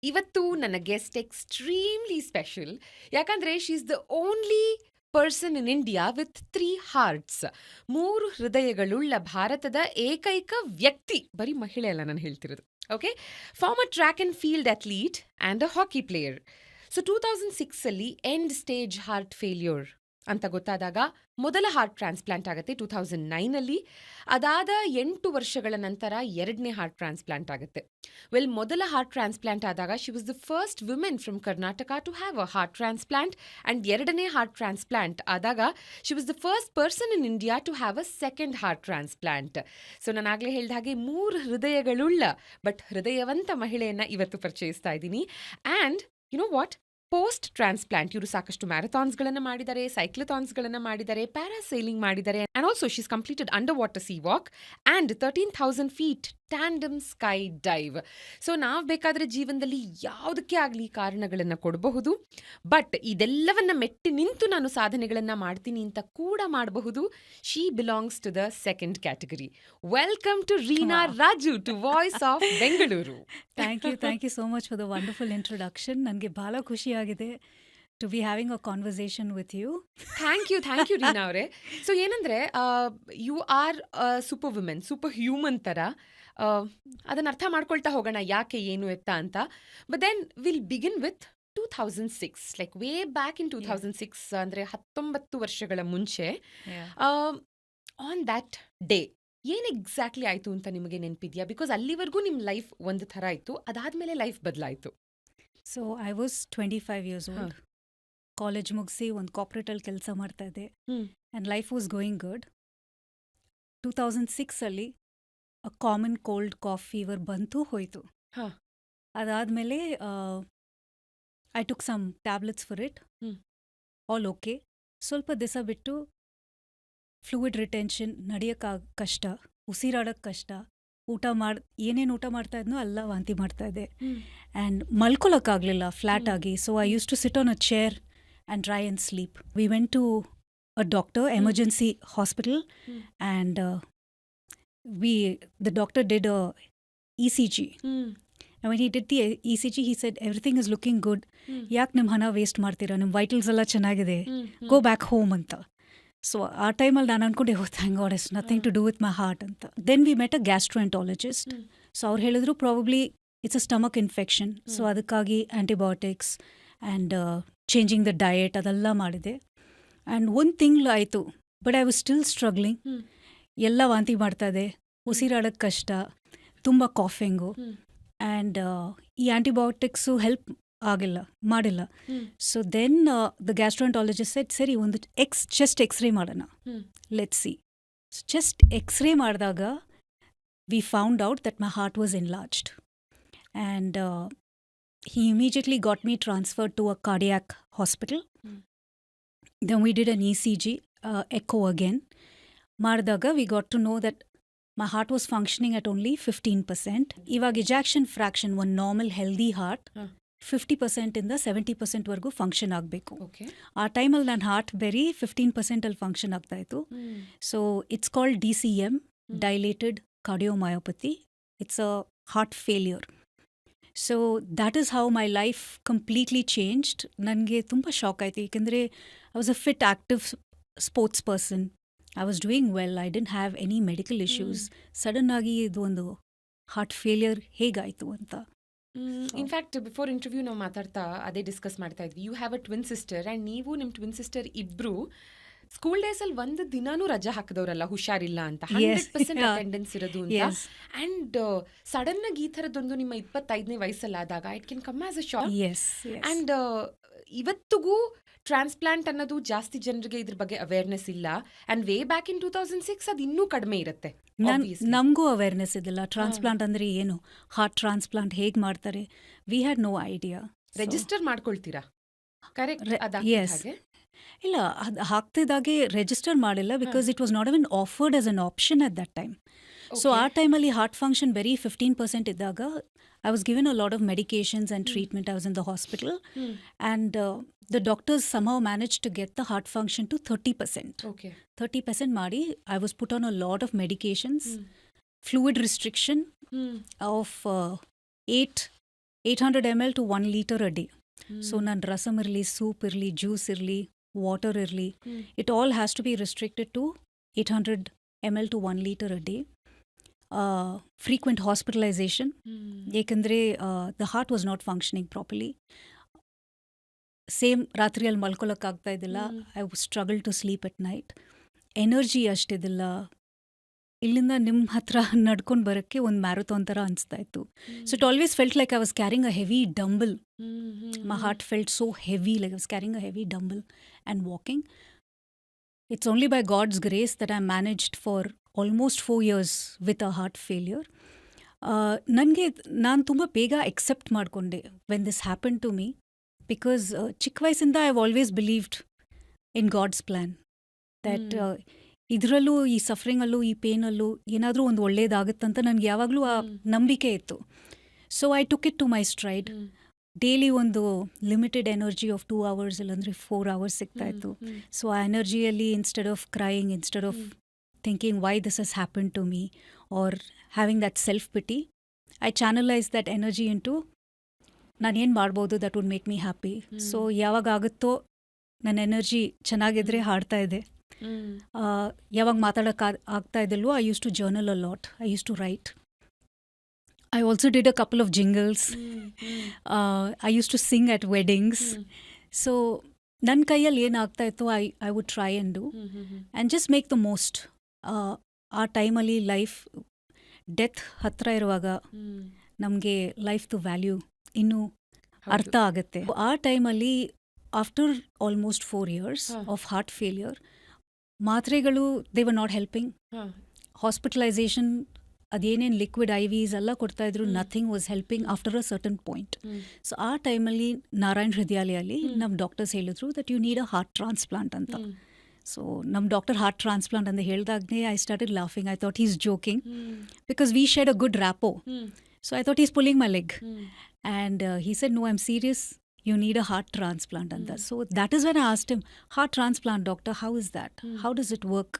ಇವತ್ತು ನನ್ನ guest extremely special. ಯಾಕಂದ್ರೆ she is the only person in India with 3 hearts. 3 ಹೃದಯಗಳುಳ್ಳ ಭಾರತದ ಏಕೈಕ ವ್ಯಕ್ತಿ. ಬರೀ ಮಹಿಳೆ ಅಲ್ಲ ನಾನು ಹೇಳ್ತಿರೋದು. Okay, former track and field athlete and a hockey player. So 2006 ಅಲ್ಲಿ ಎಂಡ್ ಸ್ಟೇಜ್ ಹಾರ್ಟ್ ಫೇಲ್ಯೂರ್ ಅಂತ ಗೊತ್ತಾದಾಗ ಮೊದಲ ಹಾರ್ಟ್ ಟ್ರಾನ್ಸ್ಪ್ಲಾಂಟ್ ಆಗುತ್ತೆ 2009 ಅಲ್ಲಿ. ಅದಾದ 8 ವರ್ಷಗಳ ನಂತರ ಎರಡನೇ ಹಾರ್ಟ್ ಟ್ರಾನ್ಸ್ಪ್ಲಾಂಟ್ ಆಗುತ್ತೆ. ಮೊದಲ ಹಾರ್ಟ್ ಟ್ರಾನ್ಸ್ಪ್ಲಾಂಟ್ ಆದಾಗ she was the first women from Karnataka to have a heart transplant. And ಎರಡನೇ ಹಾರ್ಟ್ ಟ್ರಾನ್ಸ್ಪ್ಲಾಂಟ್ ಆದಾಗ she was the first person in India to have a second heart transplant. So ನಾನು ಆಗಲೇ ಹೇಳಿದ ಹಾಗೆ 3 ಹೃದಯಗಳುಳ್ಳ but ಹೃದಯವಂತ ಮಹಿಳೆಯನ್ನ ಇವತ್ತು ಪರಿಚಯಿಸ್ತಾ ಇದ್ದೀನಿ. And you know what, post transplant ಇವರು ಸಾಕಷ್ಟು ಮ್ಯಾರಥಾನ್ಸ್ಗಳನ್ನು ಮಾಡಿದ್ದಾರೆ, ಸೈಕ್ಲಥಾನ್ಸ್ಗಳನ್ನು ಮಾಡಿದ್ದಾರೆ, ಪ್ಯಾರಾಸೈಲಿಂಗ್ ಮಾಡಿದ್ದಾರೆ. And also she's completed underwater sea walk and 13,000 feet tandem skydive. So ನಾವು ಬೇಕಾದರೆ ಜೀವನದಲ್ಲಿ ಯಾವುದಕ್ಕೆ ಆಗಲಿ ಕಾರಣಗಳನ್ನು ಕೊಡಬಹುದು, ಬಟ್ ಇದೆಲ್ಲವನ್ನ ಮೆಟ್ಟಿ ನಿಂತು ನಾನು ಸಾಧನೆಗಳನ್ನು ಮಾಡ್ತೀನಿ ಅಂತ ಕೂಡ ಮಾಡಬಹುದು. She belongs to the second category. Welcome to Reena Raju to voice of Bengaluru. Thank you so much for the wonderful introduction. ನನಗೆ ಭಾಳ ಖುಷಿಯಾಗಿದೆ to be having a conversation with you. Thank you Reena ಅವರೇ. ಸೊ ಏನಂದರೆ you are super women, super human ಥರ. ಅದನ್ನು ಅರ್ಥ ಮಾಡ್ಕೊಳ್ತಾ ಹೋಗೋಣ ಯಾಕೆ ಏನು ಎತ್ತ ಅಂತ. But then will begin with 2006, like way back in 2006, ಅಂದರೆ 19 ವರ್ಷಗಳ ಮುಂಚೆ. ಆನ್ ದ್ಯಾಟ್ ಡೇ ಏನು ಎಕ್ಸಾಕ್ಟ್ಲಿ ಆಯಿತು ಅಂತ ನಿಮಗೆ ನೆನಪಿದೆಯಾ? ಬಿಕಾಸ್ ಅಲ್ಲಿವರೆಗೂ ನಿಮ್ಮ ಲೈಫ್ ಒಂದು ಥರ ಇತ್ತು, ಅದಾದಮೇಲೆ ಲೈಫ್ ಬದಲಾಯಿತು. So I was 25 years old. College ಮುಗಿಸಿ ಒಂದು ಕಾರ್ಪೊರೇಟಲ್ಲಿ ಕೆಲಸ ಮಾಡ್ತಾ ಇದ್ದೆ. And life was going good. 2006 ಅಲ್ಲಿ a common cold cough fever ಬಂತು ಹೋಯಿತು. ಅದಾದಮೇಲೆ I took some tablets for it. All okay. ಸ್ವಲ್ಪ ದಿವಸ ಬಿಟ್ಟು ಫ್ಲೂಯಿಡ್ ರಿಟೆನ್ಷನ್, ನಡೆಯೋಕ್ಕೆ ಕಷ್ಟ, ಉಸಿರಾಡೋಕ್ಕೆ ಕಷ್ಟ, ಏನೇನು ಊಟ ಮಾಡ್ತಾ ಇದ್ನೋ ಎಲ್ಲ ವಾಂತಿ ಮಾಡ್ತಾ ಇದ್ದೆ. ಆ್ಯಂಡ್ ಮಲ್ಕೊಳ್ಳೋಕ್ಕಾಗಲಿಲ್ಲ ಫ್ಲ್ಯಾಟ್ ಆಗಿ. So I use to sit on a chair and try and sleep. We went to a doctor, emergency hospital, and the doctor did a ECG. And when he did the ECG, he said, everything is looking good. ಯಾಕೆ ನಿಮ್ಮ ಹಣ waste ಮಾಡ್ತೀರಾ? ನಿಮ್ಮ vitals ಎಲ್ಲ ಚೆನ್ನಾಗಿದೆ, go back home ಅಂತ. So ಆ ಟೈಮಲ್ಲಿ ನಾನು ಅನ್ಕೊಂಡೆ, oh thank God, it's nothing to do with my heart ಅಂತ. Then we met a gastroenterologist. So ಅವ್ರು ಹೇಳಿದ್ರು probably it's a stomach infection. So ಅದಕ್ಕಾಗಿ antibiotics and changing the diet ಅದೆಲ್ಲ ಮಾಡಿದೆ. ಆ್ಯಂಡ್ 1 ತಿಂಗಳು ಆಯಿತು, but I was still struggling. ಎಲ್ಲ ವಾಂತಿ ಮಾಡ್ತಾ ಇದೆ, ಉಸಿರಾಡೋಕ್ಕೆ ಕಷ್ಟ, ತುಂಬ ಕಾಫಿಂಗು. ಆ್ಯಂಡ್ ಈ ಆ್ಯಂಟಿಬಯೋಟಿಕ್ಸು ಹೆಲ್ಪ್ ಮಾಡಿಲ್ಲ. ಸೊ ದೆನ್ ದ ಗ್ಯಾಸ್ಟ್ರೋಎಂಟಾಲಜಿಸ್ಟ್ ಸೆಡ್, ಸರಿ ಒಂದು ಚೆಸ್ಟ್ ಎಕ್ಸ್ರೇ ಮಾಡೋಣ, ಲೆಟ್ಸ್ ಸಿ. ಚೆಸ್ಟ್ ಎಕ್ಸ್ರೇ ಮಾಡಿದಾಗ we found out that my heart was enlarged. And he immediately got me transferred to a cardiac hospital. Then we did an ECG, echo again. ಮಾಡಿದಾಗ we got to know that my heart was functioning at only 15%. ಇವಾಗ ejection fraction, ಒಂದು normal healthy heart 50% ಇಂದ 70% function ಆಗಬೇಕು. ಆ ಟೈಮಲ್ಲಿ ನನ್ನ heart ಬರೀ 15% function ಆಗ್ತಾ ಇತ್ತು. So it's called DCM, dilated cardiomyopathy. It's a heart failure. So that is how my life completely changed. ನನಗೆ ತುಂಬ ಶಾಕ್ ಆಯಿತು, ಏಕೆಂದರೆ I was a fit active sports person. I was doing well. I didn't have any medical issues. Sudden ಆಗಿ ಇದು ಒಂದು heart failure ಹೇಗಾಯಿತು ಅಂತ. In fact before interview ನಾವು ಮಾತಾಡ್ತಾ ಅದೇ ಡಿಸ್ಕಸ್ ಮಾಡ್ತಾ ಇದ್ವಿ. You have a twin sister, and ನೀವು ನಿಮ್ಮ ಟ್ವಿನ್ ಸಿಸ್ಟರ್ ಇಬ್ರು ಸ್ಕೂಲ್ ಡೇಸಲ್ಲಿ ಒಂದು ದಿನಾನೂ ರಜಾ ಹಾಕಿದವರಲ್ಲ, ಹುಷಾರಿಲ್ಲ ಅಂತ, 100% ಅಟೆಂಡೆನ್ಸ್ ಇರೋದು ಅಂತ. ಆ್ಯಂಡ್ ಸಡನ್ ಆಗಿ ಈ ಥರದ್ದೊಂದು ನಿಮ್ಮ 25ನೇ ವಯಸ್ಸಲ್ಲಾದಾಗ it can come as a shock. And ಇವತ್ತಿಗೂ ಟ್ರಾನ್ಸ್ಪ್ಲಾಂಟ್ ಅನ್ನೋದು ಜಾಸ್ತಿ ಜನರಿಗೆ ಇದ್ರ ಬಗ್ಗೆ ಅವೇರ್ನೆಸ್ ಇಲ್ಲ. ಆ್ಯಂಡ್ ವೇ ಬ್ಯಾಕ್ ಇನ್ 2006 ಅದು ಇನ್ನೂ ಕಡಿಮೆ ಇರುತ್ತೆ. ನಮಗೂ ಅವೇರ್ನೆಸ್ ಇದಿಲ್ಲ, ಟ್ರಾನ್ಸ್ಪ್ಲಾಂಟ್ ಅಂದರೆ ಏನು, ಹಾರ್ಟ್ ಟ್ರಾನ್ಸ್ಪ್ಲಾಂಟ್ ಹೇಗೆ ಮಾಡ್ತಾರೆ, we had no idea. Register ಮಾಡ್ಕೊಳ್ತೀರಾ? ಕರೆಕ್ಟ್. ಇಲ್ಲ, ಅದು ಹಾಕ್ತಿದ್ದಾಗೆ ರಿಜಿಸ್ಟರ್ ಮಾಡಿಲ್ಲ, because it was not even offered as an option at that time. So ಆ ಟೈಮಲ್ಲಿ ಹಾರ್ಟ್ ಫಂಕ್ಷನ್ ಬರೀ 15% ಇದ್ದಾಗ I was given a lot of medications and treatment. I was in the hospital. And the doctors somehow managed to get the heart function to 30%. 30% ಮಾಡಿ I was put on a lot of medications. Fluid restriction of 8 800 ml to 1 liter a day. So ನನ್ನ ರಸಮ್ ಇರಲಿ, soup ಇರಲಿ, juice ಇರಲಿ, water ಇರಲಿ, it all has to be restricted to 800 ml to 1 liter a day. Frequent hospitalization, ಏಕೆಂದರೆ the heart was not functioning properly. Same ರಾತ್ರಿಯಲ್ಲಿ ಮಲ್ಕೊಳಕ್ಕಾಗ್ತಾ ಇದ್ದಿಲ್ಲ. I struggle to sleep at night. Energy ಅಷ್ಟಿದಿಲ್ಲ. ಇಲ್ಲಿಂದ ನಿಮ್ಮ ಹತ್ರ ನಡ್ಕೊಂಡು ಬರೋಕ್ಕೆ ಒಂದು ಮ್ಯಾರಥಾನ್ ಥರ ಅನಿಸ್ತಾ ಇತ್ತು. So it always felt like I was carrying a heavy dumbbell. My heart felt so heavy, like I was carrying a heavy dumbbell and walking. It's only by God's grace that I managed for almost 4 years with a heart failure. ನನಗೆ ನಾನು ತುಂಬ ಬೇಗ accept ಮಾಡಿಕೊಂಡೆ when this happen to me, because ಚಿಕ್ಕ ವಯಸ್ಸಿಂದ I have always believed in God's plan that ಇದರಲ್ಲೂ, ಈ ಸಫರಿಂಗಲ್ಲೂ, ಈ ಪೇನಲ್ಲೂ ಏನಾದರೂ ಒಂದು ಒಳ್ಳೇದಾಗುತ್ತಂತ ನನಗೆ ಯಾವಾಗಲೂ ಆ ನಂಬಿಕೆ ಇತ್ತು. So I took it to my stride. Daily ಒಂದು ಲಿಮಿಟೆಡ್ ಎನರ್ಜಿ ಆಫ್ 2 hours ಇಲ್ಲಾಂದರೆ 4 hours ಸಿಗ್ತಾ ಇತ್ತು. ಸೊ ಆ ಎನರ್ಜಿಯಲ್ಲಿ instead of crying, instead of thinking why this has happen to me or having that self pity, I channelise that energy into ನಾನೇನು ಮಾಡ್ಬೋದು that would make me happy. So ಯಾವಾಗ ಆಗುತ್ತೋ ನನ್ನ ಎನರ್ಜಿ ಚೆನ್ನಾಗಿದ್ರೆ ಹಾಡ್ತಾ ಇದೆ. ಯಾವಾಗ ಮಾತಾಡೋಕ್ಕೆ ಆಗ್ತಾ ಇದ್ದಲ್ವೋ I use to journal a lot, I use to write. I also did a couple of jingles. I used to sing at weddings. So, ನನ್ನ ಕೈಯಲ್ಲಿ ಏನಾಗ್ತಾ ಇತ್ತು I would try and do and just make the most. ಆ ಟೈಮಲ್ಲಿ life, death ಹತ್ರ ಇರುವಾಗ ನಮಗೆ ಲೈಫ್ದು value ಇನ್ನೂ ಅರ್ಥ ಆಗುತ್ತೆ. ಆ ಟೈಮಲ್ಲಿ after almost 4 years of heart failure, ಮಾತ್ರೆಗಳು they were not helping. Hospitalisation, ಅದೇನೇನು ಲಿಕ್ವಿಡ್ IVs ಎಲ್ಲ ಕೊಡ್ತಾಯಿದ್ರು, nothing was helping after a certain point. So ಆ ಟೈಮಲ್ಲಿ ನಾರಾಯಣ್ ಹೃದಯಾಲಯಲ್ಲಿ ನಮ್ಮ ಡಾಕ್ಟರ್ಸ್ ಹೇಳಿದ್ರು that you need a heart transplant ಅಂತ. ಸೊ ನಮ್ಮ ಡಾಕ್ಟರ್ ಹಾರ್ಟ್ ಟ್ರಾನ್ಸ್ಪ್ಲಾಂಟ್ ಅಂತ ಹೇಳಿದಾಗಲೇ I started laughing. I thought is joking because we shared a good rapport. So I thought is pulling my leg and he said no, I am serious, you need a heart transplant and that. So that is when I asked him, heart transplant doctor, how is that? How does it work?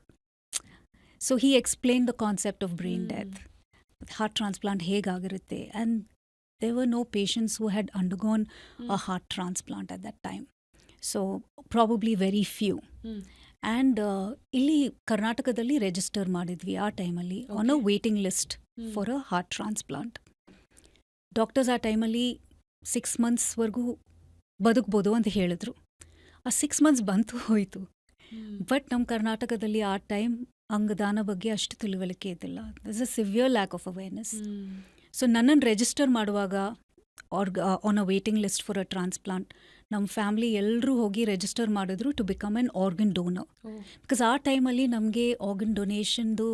So he explained the concept of brain death. Heart transplant ಹೇಗಾಗಿರುತ್ತೆ, and there were no patients who had undergone a heart transplant at that time. So probably very few. And ಇಲ್ಲಿ ಕರ್ನಾಟಕದಲ್ಲಿ register ಮಾಡಿದ್ವಿ ಆ ಟೈಮಲ್ಲಿ on a waiting list for a heart transplant. Doctors ಆ ಟೈಮಲ್ಲಿ 6 monthsವರೆಗೂ ಬದುಕ್ಬೋದು ಅಂತ ಹೇಳಿದ್ರು. ಆ 6 months ಬಂತು ಹೋಯಿತು. ಬಟ್ ನಮ್ಮ ಕರ್ನಾಟಕದಲ್ಲಿ ಆ ಟೈಮ್ ಅಂಗದಾನ ಬಗ್ಗೆ ಅಷ್ಟು ತಿಳುವಳಿಕೆ ಇದ್ದಿಲ್ಲ. This a severe lack of awareness. So ನನ್ನನ್ನು ರಿಜಿಸ್ಟರ್ ಮಾಡುವಾಗ on a waiting list for a transplant, ನಮ್ಮ ಫ್ಯಾಮ್ಲಿ ಎಲ್ಲರೂ ಹೋಗಿ ರಿಜಿಸ್ಟರ್ ಮಾಡಿದ್ರು to become an organ donor. Because ಆ ಟೈಮಲ್ಲಿ ನಮಗೆ ಆರ್ಗನ್ ಡೊನೇಷನ್ದು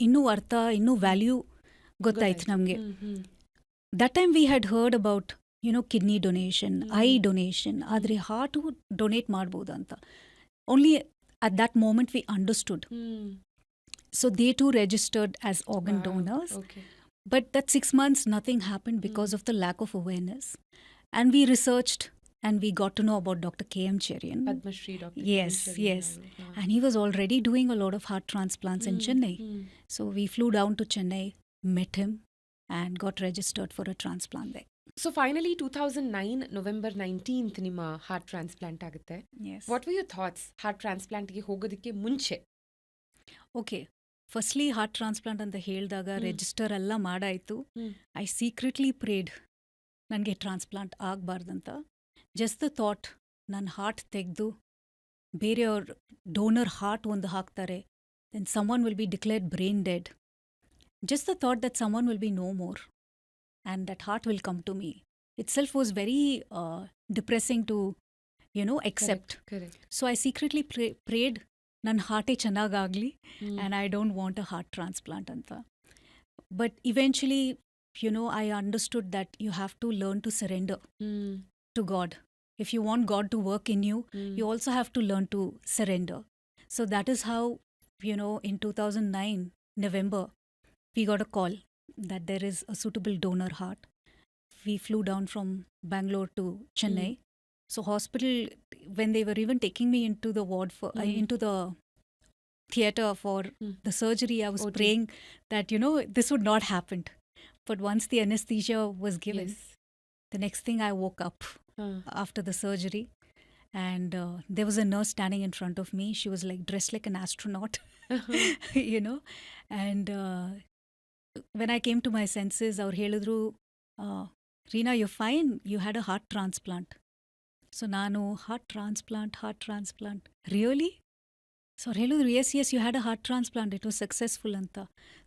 ಇನ್ನೂ ಅರ್ಥ, ಇನ್ನೂ ವ್ಯಾಲ್ಯೂ ಗೊತ್ತಾಯ್ತು ನಮಗೆ. That time we had heard about, kidney donation, eye donation, ಆದರೆ ಹಾರ್ಟು ಡೊನೇಟ್ ಮಾಡ್ಬೋದು ಅಂತ. Only at that moment we understood. So they too registered as organ donors. Okay. But that 6 months, nothing happened because of the lack of awareness. And we researched and we got to know about Dr. K.M. Cherian. Padma Shri Dr. Yes, yes. And he was already doing a lot of heart transplants in Chennai. So we flew down to Chennai, met him, and got registered for a transplant there. So finally 2009 November 19th ನಿಮ್ಮ heart transplant ಆಗುತ್ತೆ. Yes. What were your thoughts heart ಟ್ರಾನ್ಸ್ಪ್ಲಾಂಟ್ಗೆ ಹೋಗೋದಕ್ಕೆ ಮುಂಚೆ? Okay, firstly heart transplant ಅಂತ ಹೇಳಿದಾಗ register ಎಲ್ಲ ಮಾಡಾಯಿತು. I secretly prayed ನನಗೆ ಟ್ರಾನ್ಸ್ಪ್ಲಾಂಟ್ ಆಗಬಾರ್ದಂತ. ಜಸ್ಟ್ ದ ಥಾಟ್, ನನ್ನ ಹಾರ್ಟ್ ತೆಗೆದು ಬೇರೆಯವ್ರ ಡೋನರ್ ಹಾರ್ಟ್ ಒಂದು ಹಾಕ್ತಾರೆ, then someone will be declared brain dead. Just the thought that someone will be no more and that heart will come to me itself was very depressing to, accept. Correct. So I secretly prayed, ನನ್ನ ಹಾರ್ಟೇ ಚೆನ್ನಾಗಾಗಲಿ and I don't want a heart transplant anta. But eventually, I understood that you have to learn to surrender to God. If you want God to work in you, you also have to learn to surrender. So that is how, in 2009 November, we got a call that there is a suitable donor heart. We flew down from Bangalore to Chennai. So hospital, when they were even taking me into the ward into the theater for the surgery, I was praying that, this would not happen. But once the anesthesia was given, The next thing I woke up after the surgery, and there was a nurse standing in front of me. She was like dressed like an astronaut, you know. And when I came to my senses, ಅವ್ರು ಹೇಳಿದ್ರು, Reena, you're fine, you had a heart transplant. So ನಾನು heart transplant, really? So ಅವ್ರು ಹೇಳಿದ್ರು, yes, you had a heart transplant, it was successful ಅಂತ.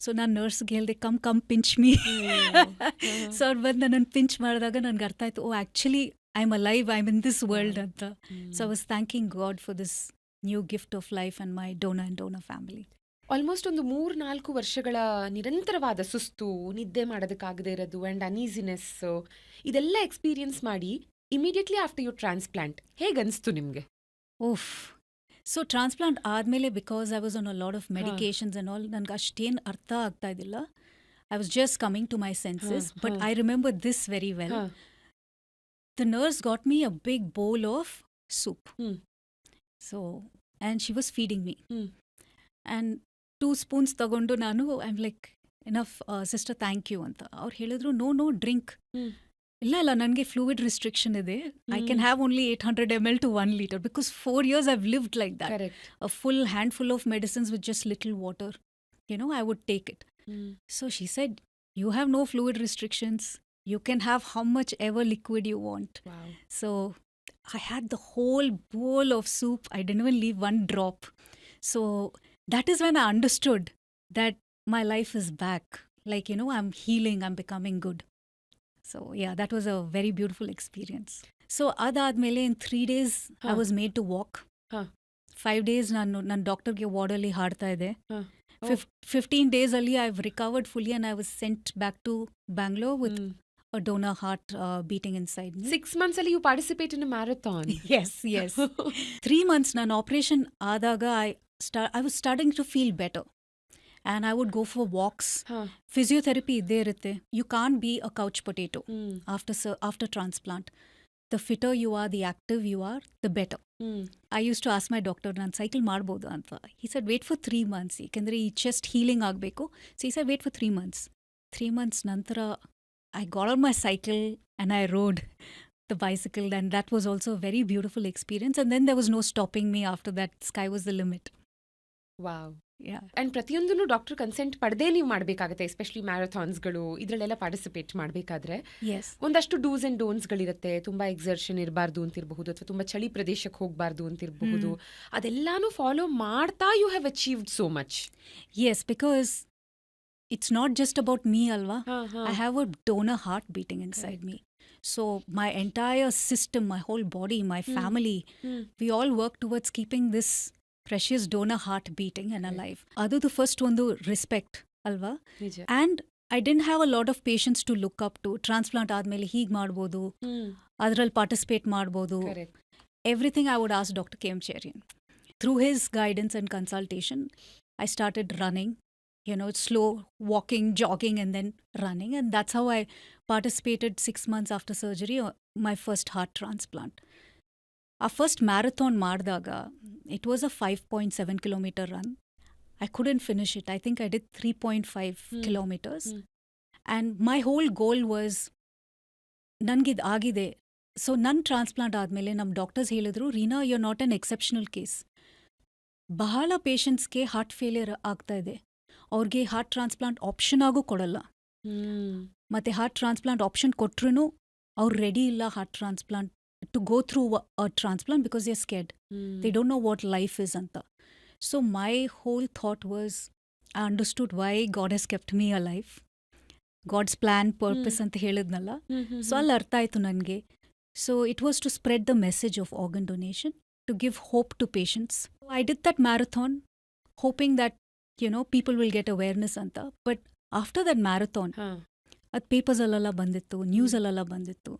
So ನಾನು ನರ್ಸ್ಗೆ ಹೇಳಿದೆ, come pinch me. So ಅವ್ರು ಬಂದು ನನ್ನನ್ನು ಪಿಂಚ್ ಮಾಡಿದಾಗ ನನಗೆ ಅರ್ಥ ಆಯಿತು, oh actually I am alive, I am in this world ಅಂತ. So I was thanking God for this new gift of life and my donor family. Almost ಒಂದು 3-4 ವರ್ಷಗಳ ನಿರಂತರವಾದ ಸುಸ್ತು, ನಿದ್ದೆ ಮಾಡೋದಕ್ಕಾಗದೇ ಇರೋದು ಆ್ಯಂಡ್ ಅನೀಸಿನೆಸ್, ಇದೆಲ್ಲ ಎಕ್ಸ್ಪೀರಿಯನ್ಸ್ ಮಾಡಿ ಇಮಿಡಿಯೇಟ್ಲಿ ಆಫ್ಟರ್ ಯು ಟ್ರಾನ್ಸ್ಪ್ಲಾಂಟ್ ಹೇಗನ್ನಿಸ್ತು ನಿಮಗೆ? ಓಫ್. ಸೊ ಟ್ರಾನ್ಸ್ಪ್ಲಾಂಟ್ ಆದಮೇಲೆ, because I was on a lot of medications and all, ನನಗೆ ಅಷ್ಟೇನು ಅರ್ಥ ಆಗ್ತಾ ಇದ್ದಿಲ್ಲ. I was just coming to my senses, but I remember this very well. The nurse got me a big bowl of soup. So and she was feeding me. And 2 spoons ತಗೊಂಡು ನಾನು I am like, enough sister, thank you ಅಂತ. ಅವ್ರು ಹೇಳಿದ್ರು, no drink. ಇಲ್ಲ ನನಗೆ fluid restriction ಇದೆ. I can have only 800 ml to 1 liter because 4 years I've lived like that. Correct. A full handful of medicines with just little water. I would take it. So she said, you have no fluid restrictions. You can have how much ever liquid you want. Wow. So I had the whole bowl of soup. I didn't even leave one drop. So that is when I understood that my life is back. Like, I'm healing, I'm becoming good. So yeah, that was a very beautiful experience. So adadmele in 3 days I was made to walk. 5 days ನನ್ನ ಡಾಕ್ಟರ್ಗೆ ವಾರ್ಡಲ್ಲಿ ಹಾಡ್ತಾ ಇದೆ. 15 days ಅಲ್ಲಿ I've recovered fully and I was sent back to Bangalore with a donor heart beating inside me. 6 months ಅಲ್ಲಿ you participate in a marathon. Yes. 3 months ನನ್ನ operation ಆದಾಗ I was starting to feel better. And I would go for walks. Physiotherapy idde irutte. You can't be a couch potato after transplant. The fitter you are, the active you are, the better. I used to ask my doctor, ನಾನು cycle ಮಾಡ್ಬೋದಾ ಅಂತ. He said, wait for 3 months. ಏಕೆಂದರೆ ಈ chest healing ಆಗಬೇಕು. So he said, wait for 3 months. 3 months ನಂತರ I got on my cycle and I rode the bicycle, and that was also a very beautiful experience. And then there was no stopping me after that. Sky was the limit. Wow. Yeah. And ಪ್ರತಿಯೊಂದೂ doctor consent ಪಡೆದೇ ನೀವು ಮಾಡಬೇಕಾಗುತ್ತೆ, especially ಮ್ಯಾರಥಾನ್ಸ್ಗಳು ಇದರಲ್ಲೆಲ್ಲ participate ಮಾಡಬೇಕಾದ್ರೆ. Yes. ಒಂದಷ್ಟು dos and ಡೋನ್ಸ್ಗಳಿರುತ್ತೆ. ತುಂಬ exertion ಇರಬಾರ್ದು ಅಂತಿರಬಹುದು, ಅಥವಾ ತುಂಬ ಚಳಿ ಪ್ರದೇಶಕ್ಕೆ ಹೋಗಬಾರ್ದು ಅಂತಿರಬಹುದು. ಅದೆಲ್ಲಾನು ಫಾಲೋ ಮಾಡ್ತಾ you have achieved so much. Yes, because it's not just about me, Alva. I have a donor heart beating inside me. So my entire system, my whole body, my family, we all work towards keeping this precious donor heart beating and alive. Adu the first one, respect, Alva. And I didn't have a lot of patients to look up to. Transplant ಆದ್ಮೇಲೆ ಹೀಗೆ ಮಾಡ್ಬೋದು, ಅದರಲ್ಲಿ participate ಮಾಡ್ಬೋದು. Everything I would ask Dr. K.M. Cherian. Through his guidance and consultation, I started running, slow walking, jogging, and then running. And that's how I participated 6 months after surgery, my first heart transplant. Our first marathon ಮಾಡಿದಾಗ, it was a 5.7 kilometer run. I couldn't finish it. I think I did 3.5 kilometers. And my whole goal was, ನನಗಿದು ಆಗಿದೆ. So ನನ್ನ transplant ಆದಮೇಲೆ ನಮ್ಮ doctors ಹೇಳಿದ್ರು, Reena, you are not an exceptional case. ಬಹಳ ಪೇಷಂಟ್ಸ್ಗೆ heart failure ಆಗ್ತಾ ಇದೆ. ಅವ್ರಿಗೆ ಹಾರ್ಟ್ ಟ್ರಾನ್ಸ್ಪ್ಲಾಂಟ್ ಆಪ್ಷನ್ ಆಗೂ ಕೊಡಲ್ಲ. ಮತ್ತು ಹಾರ್ಟ್ ಟ್ರಾನ್ಸ್ಪ್ಲಾಂಟ್ ಆಪ್ಷನ್ ಕೊಟ್ರೂ ಅವ್ರು ರೆಡಿ ಇಲ್ಲ heart transplant to go through a transplant because they're scared. They don't know what life is anta. So my whole thought was, I understood why God has kept me alive. God's plan, purpose anta helidnalla. So all artha aitu nange. So it was to spread the message of organ donation, to give hope to patients. I did that marathon hoping that, people will get awareness anta. But after that marathon, ad papers allala bandittu, news allala bandittu.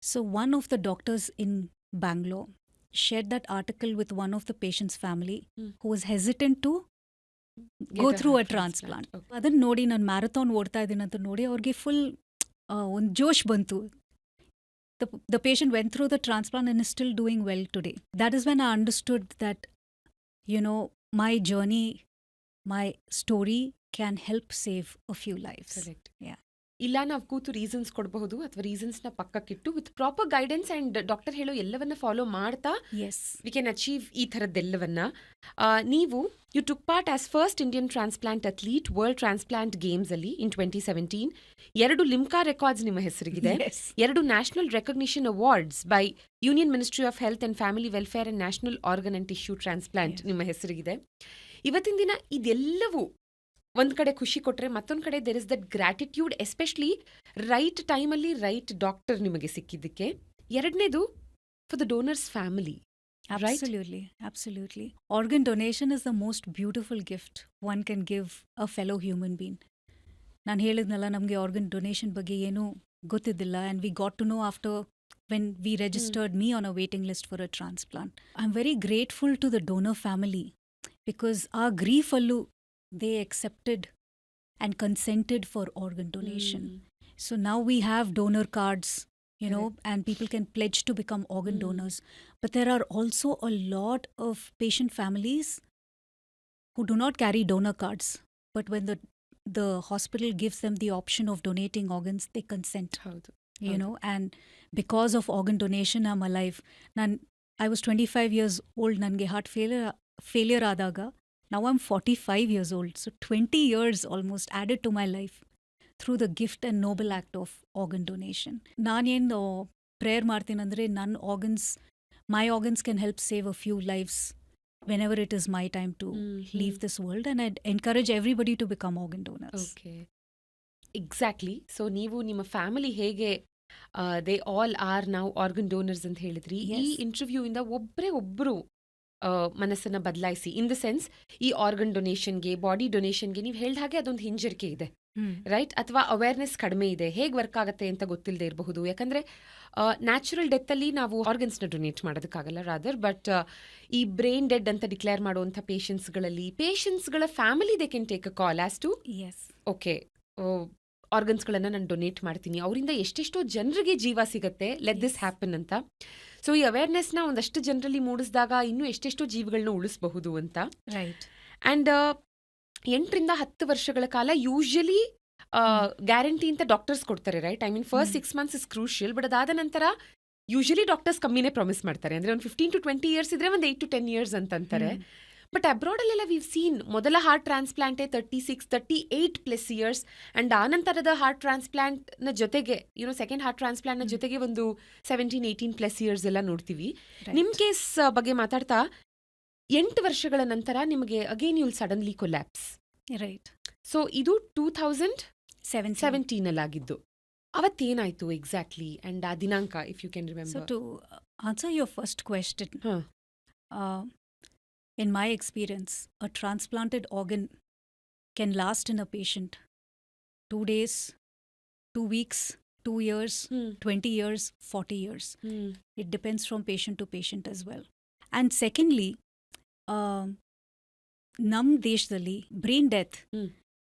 So one of the doctors in Bangalore shared that article with one of the patient's family who was hesitant to go through a transplant. Adan ನೋಡಿ ನಾನು marathon ಓಡ್ತಾ ಇದ್ದೀನಿ ಅಂತ ನೋಡಿ ಅವ್ರಿಗೆ full ಒಂದು ಜೋಶ್ ಬಂತು. The patient went through the transplant and is still doing well today. That is when I understood that, my journey, my story can help save a few lives. Correct. Yeah. ಇಲ್ಲ ನಾವು ಕೂತು reasons ಕೊಡಬಹುದು ಅಥವಾ ರೀಸನ್ಸ್ನ ಪಕ್ಕಕ್ಕಿಟ್ಟು with proper guidance and doctor ಹೇಳೋ ಎಲ್ಲವನ್ನ follow ಮಾಡ್ತಾ ಎಸ್ ವಿ ಕ್ಯಾನ್ ಅಚೀವ್ ಈ ಥರದ್ದೆಲ್ಲವನ್ನ. ನೀವು you took part as first Indian transplant athlete world transplant games ಅಲ್ಲಿ ಇನ್ 2017. 2 ಲಿಮ್ಕಾ ರೆಕಾರ್ಡ್ಸ್ ನಿಮ್ಮ ಹೆಸರಿಗಿದೆ. Yes. 2 national recognition awards by union ministry of health and family welfare and national organ and tissue transplant Yes. ನಿಮ್ಮ ಹೆಸರಿಗಿದೆ. ಇವತ್ತಿನ ದಿನ ಇದೆಲ್ಲವೂ ಒಂದ್ ಕಡೆ ಖುಷಿ ಕೊಟ್ರೆ ಮತ್ತೊಂದ್ ಕಡೆ there is that gratitude, especially right ಟೈಮಲ್ಲಿ ರೈಟ್ ಡಾಕ್ಟರ್ ನಿಮಗೆ ಸಿಕ್ಕಿದ್ದಕ್ಕೆ. ಎರಡನೇದು for the donors family. Right? Absolutely. Organ donation is the most beautiful gift one can give a fellow human being. ನಾನು ಹೇಳಿದ್ನಲ್ಲ, ನಮಗೆ ಆರ್ಗನ್ ಡೊನೇಷನ್ ಬಗ್ಗೆ ಏನೂ ಗೊತ್ತಿದ್ದಿಲ್ಲ, and we got to know after when we registered me on a waiting list for a transplant. I am very grateful to the donor family because ಆ ಗ್ರೀಫಲ್ಲೂ they accepted and consented for organ donation. So now we have donor cards, you know, and people can pledge to become organ donors. But there are also a lot of patient families who do not carry donor cards. But when the hospital gives them the option of donating organs, they consent. ಹೌದು. You know, and because of organ donation, I'm alive. I was 25 years old, ನನಗೆ heart failure ಆದಾಗ. Now I'm 45 years old, so 20 years almost added to my life through the gift and noble act of organ donation. ನಾನೇನು prayer ಮಾಡ್ತೀನಂದರೆ my organs can help save a few lives whenever it is my time to leave this world, and I'd encourage everybody to become organ donors. Okay, exactly. So ನೀವು ನಿಮ್ಮ family ಹೇಗೆ they all are now organ donors ಅಂತ ಹೇಳಿದ್ರಿ. ಈ Yes. Interview ಇಂದ ಒಬ್ಬರು ಮನಸ್ಸನ್ನ ಬದಲಾಯಿಸಿ, ಇನ್ ದ ಸೆನ್ಸ್ ಈ ಆರ್ಗನ್ ಡೊನೇಷನ್ಗೆ, ಬಾಡಿ ಡೊನೇಷನ್ಗೆ ನೀವು ಹೇಳಿದ ಹಾಗೆ ಅದೊಂದು ಹಿಂಜರಿಕೆ ಇದೆ, ರೈಟ್? ಅಥವಾ ಅವೇರ್ನೆಸ್ ಕಡಿಮೆ ಇದೆ, ಹೇಗೆ ವರ್ಕ್ ಆಗುತ್ತೆ ಅಂತ ಗೊತ್ತಿಲ್ಲದೆ ಇರಬಹುದು. ಯಾಕಂದ್ರೆ ನ್ಯಾಚುರಲ್ ಡೆತ್ತಲ್ಲಿ ನಾವು ಆರ್ಗನ್ಸ್ನ ಡೊನೇಟ್ ಮಾಡೋದಕ್ಕಾಗಲ್ಲ, ರಾದರ್. ಬಟ್ ಈ ಬ್ರೈನ್ ಡೆಡ್ ಅಂತ ಡಿಕ್ಲೇರ್ ಮಾಡುವಂಥ ಪೇಷಂಟ್ಸ್ಗಳ family they can take a call as to Yes. Okay, ಆರ್ಗನ್ಸ್ಗಳನ್ನು ನಾನು ಡೊನೇಟ್ ಮಾಡ್ತೀನಿ, ಅವರಿಂದ ಎಷ್ಟೆಷ್ಟೋ ಜನರಿಗೆ ಜೀವ ಸಿಗತ್ತೆ, ಲೆಟ್ ದಿಸ್ ಹ್ಯಾಪನ್ ಅಂತ. ಸೊ ಈ ಅವೇರ್ನೆಸ್ನ ಒಂದಷ್ಟು ಜನರಲ್ಲಿ ಮೂಡಿಸಿದಾಗ ಇನ್ನೂ ಎಷ್ಟೆಷ್ಟೋ ಜೀವಗಳನ್ನ ಉಳಿಸಬಹುದು ಅಂತ. Right. ಆ್ಯಂಡ್ 8 ರಿಂದ 10 ವರ್ಷಗಳ ಕಾಲ ಯೂಶಲಿ ಗ್ಯಾರಂಟಿ ಅಂತ ಡಾಕ್ಟರ್ಸ್ ಕೊಡ್ತಾರೆ, right? I mean first 6 months is crucial. But ಅದಾದ ನಂತರ ಯೂಶಲಿ ಡಾಕ್ಟರ್ಸ್ ಕಮ್ಮಿನೇ ಪ್ರಾಮಿಸ್ ಮಾಡ್ತಾರೆ. ಅಂದರೆ ಒಂದು 15 to 20 years ಇದ್ರೆ ಒಂದು 8 to 10 years ಅಂತಂತಾರೆ. ಬಟ್ ಅಬ್ರಾಡಲ್ಲೆಲ್ಲ ವಿವ್ ಸೀನ್ ಮೊದಲ ಹಾರ್ಟ್ ಟ್ರಾನ್ಸ್ಪ್ಲಾಂಟೇ 36-38+ years, ಆ್ಯಂಡ್ ಆನಂತರದ ಹಾರ್ಟ್ ಟ್ರಾನ್ಸ್ಪ್ಲಾಂಟ್ನ ಜೊತೆಗೆ ಸೆಕೆಂಡ್ ಹಾರ್ಟ್ ಟ್ರಾನ್ಸ್ಪ್ಲಾಂಟ್ನ ಜೊತೆಗೆ ಒಂದು 17-18+ years ಎಲ್ಲ ನೋಡ್ತೀವಿ. Right. ನಿಮ್ಮ ಕೇಸ್ ಬಗ್ಗೆ ಮಾತಾಡ್ತಾ 8 ವರ್ಷಗಳ ನಂತರ ನಿಮಗೆ again you'll suddenly collapse. Right. So ಇದು 2017 17. ಆಗಿದ್ದು. ಅವತ್ತೇನಾಯ್ತು ಎಕ್ಸಾಕ್ಟ್ಲಿ, ಆ್ಯಂಡ್ ಆ ದಿನಾಂಕ if you can So remember. to answer your first question, Huh. uh, in my experience, a transplanted organ can last in a patient 2 days, 2 weeks, 2 years, 20 years, 40 years. It depends from patient to patient as well. And secondly, ನಮ್ ದೇಶದಲ್ಲಿ brain death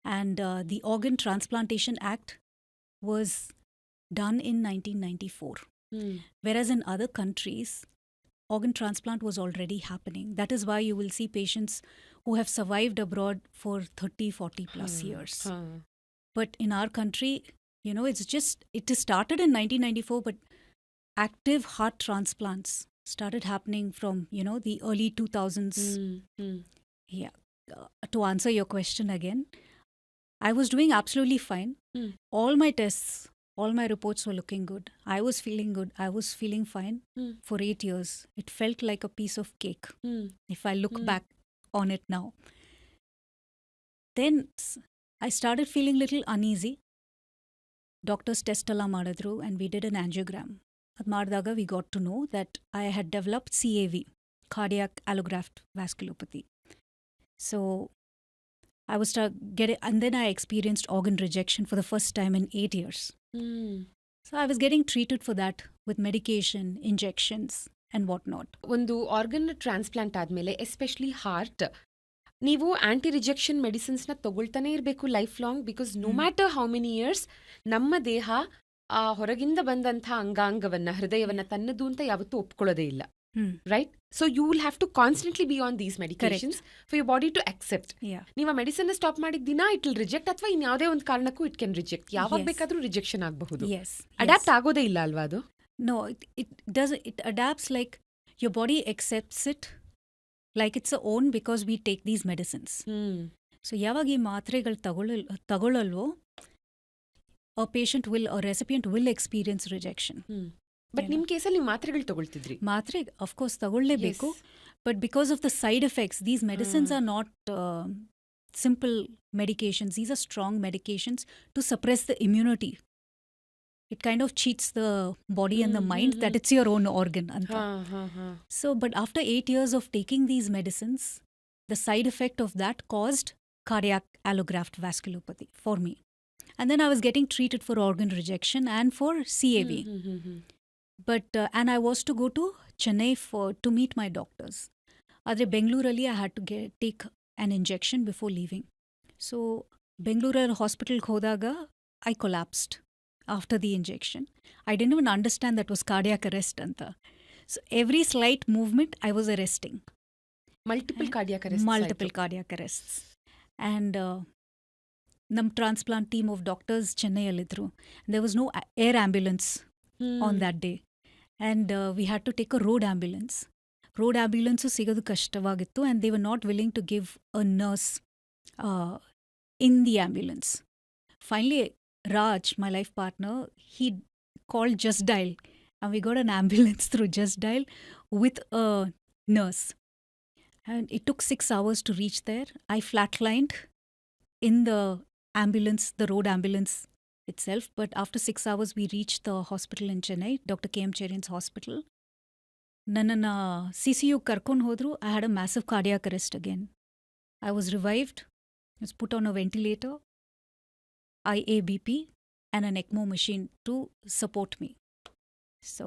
and the Organ Transplantation Act was done in 1994. Whereas in other countries, organ transplant was already happening. That is why you will see patients who have survived abroad for 30-40+ years. But in our country, it started in 1994, but active heart transplants started happening from, the early 2000s. Yeah. To answer your question again, I was doing absolutely fine. All my tests, all my reports were looking good. I was feeling good. I was feeling fine for 8 years. It felt like a piece of cake if I look back on it now. Then I started feeling little uneasy. Doctors test alla madidru and we did an angiogram. Ad madadaga we got to know that I had developed CAV, cardiac allograft vasculopathy. So I was and then I experienced organ rejection for the first time in 8 years. So I was getting treated for that with medication, injections and whatnot. ಒಂದು organ transplant ಆದಮೇಲೆ especially heart, ನೀವು anti rejection ಮೆಡಿಸಿನ್ಸ್ನ ತಗೊಳ್ತಾನೆ ಇರಬೇಕು lifelong. Because no matter how many years ನಮ್ಮ ದೇಹ ಆ ಹೊರಗಿಂದ ಬಂದಂಥ ಅಂಗಾಂಗವನ್ನು, ಹೃದಯವನ್ನು ತನ್ನದು ಅಂತ ಯಾವತ್ತೂ ಒಪ್ಕೊಳ್ಳೋದೇ ಇಲ್ಲ. right? So you will have to constantly be on these medications for your body to accept. Yeah. ನೀವು ಆ ಮೆಡಿಸಿನ್ ಸ್ಟಾಪ್ ಮಾಡಿದ ದಿನ ಇಟ್ ವಿಲ್ ರಿಜೆಕ್ಟ್, ಅಥವಾ ಇನ್ ಯಾವುದೇ ಒಂದು ಕಾರಣಕ್ಕೂ ಇಟ್ ಕ್ಯಾನ್ ರಿಜೆಕ್ಟ್. ಯಾವಾಗ Yes. ಬೇಕಾದ್ರೂ ರಿಜೆಕ್ಷನ್ ಆಗಬಹುದು. Yes. ಅಡ್ಯಾಪ್ಟ್ ಆಗೋದೇ ಇಲ್ಲ ಅಲ್ವಾ ಅದು? No, it adapts like your body accepts it like it's a own because we take these medicines. So ಯಾವಾಗ ಈ ಮಾತ್ರೆಗಳು ತಗೊಳ್ಳಲ್ವೋ a patient will, a recipient will experience rejection. But ನಿಮ್ ಕೇಸಲ್ಲಿ ನೀವು ಮಾತ್ರೆಗಳು ತಗೊಳ್ತಿದ್ರಿ. ಮಾತ್ರೆ of course ತಗೊಳ್ಳೇಬೇಕು, but because of the side effects, these medicines are not simple medications. These are strong medications to suppress the immunity. It kind of cheats the body and the mind that it's your own organ. So, but after 8 years of taking these medicines, the side effect of that caused cardiac allograft vasculopathy for me. And then I was getting treated for organ rejection and for CAV. But, and I was to go to Chennai to meet my doctors. Adre Bengaluralli, I had to take an injection before leaving. So, Bengaluru hospital hodaga, I collapsed after the injection. I didn't even understand that was cardiac arrest anta. So every slight movement I was arresting. Multiple cardiac arrests. Multiple cardiac arrests. And nam transplant team of doctors Chennai alidru. There was no air ambulance on that day. And we had to take a road ambulance. Road ambulance sigadu kashtavagittu, and they were not willing to give a nurse in the ambulance. Finally, Raj, my life partner, he called Just Dial, and we got an ambulance through Just Dial with a nurse. And it took 6 hours to reach there. I flatlined in the ambulance, the road ambulance itself, but after 6 hours we reached the hospital in Chennai, Dr. K.M. Cherian's hospital. Nannana CCU karkon hodru. I had a massive cardiac arrest again. I was revived, was put on a ventilator, IABP, and an ECMO machine to support me. So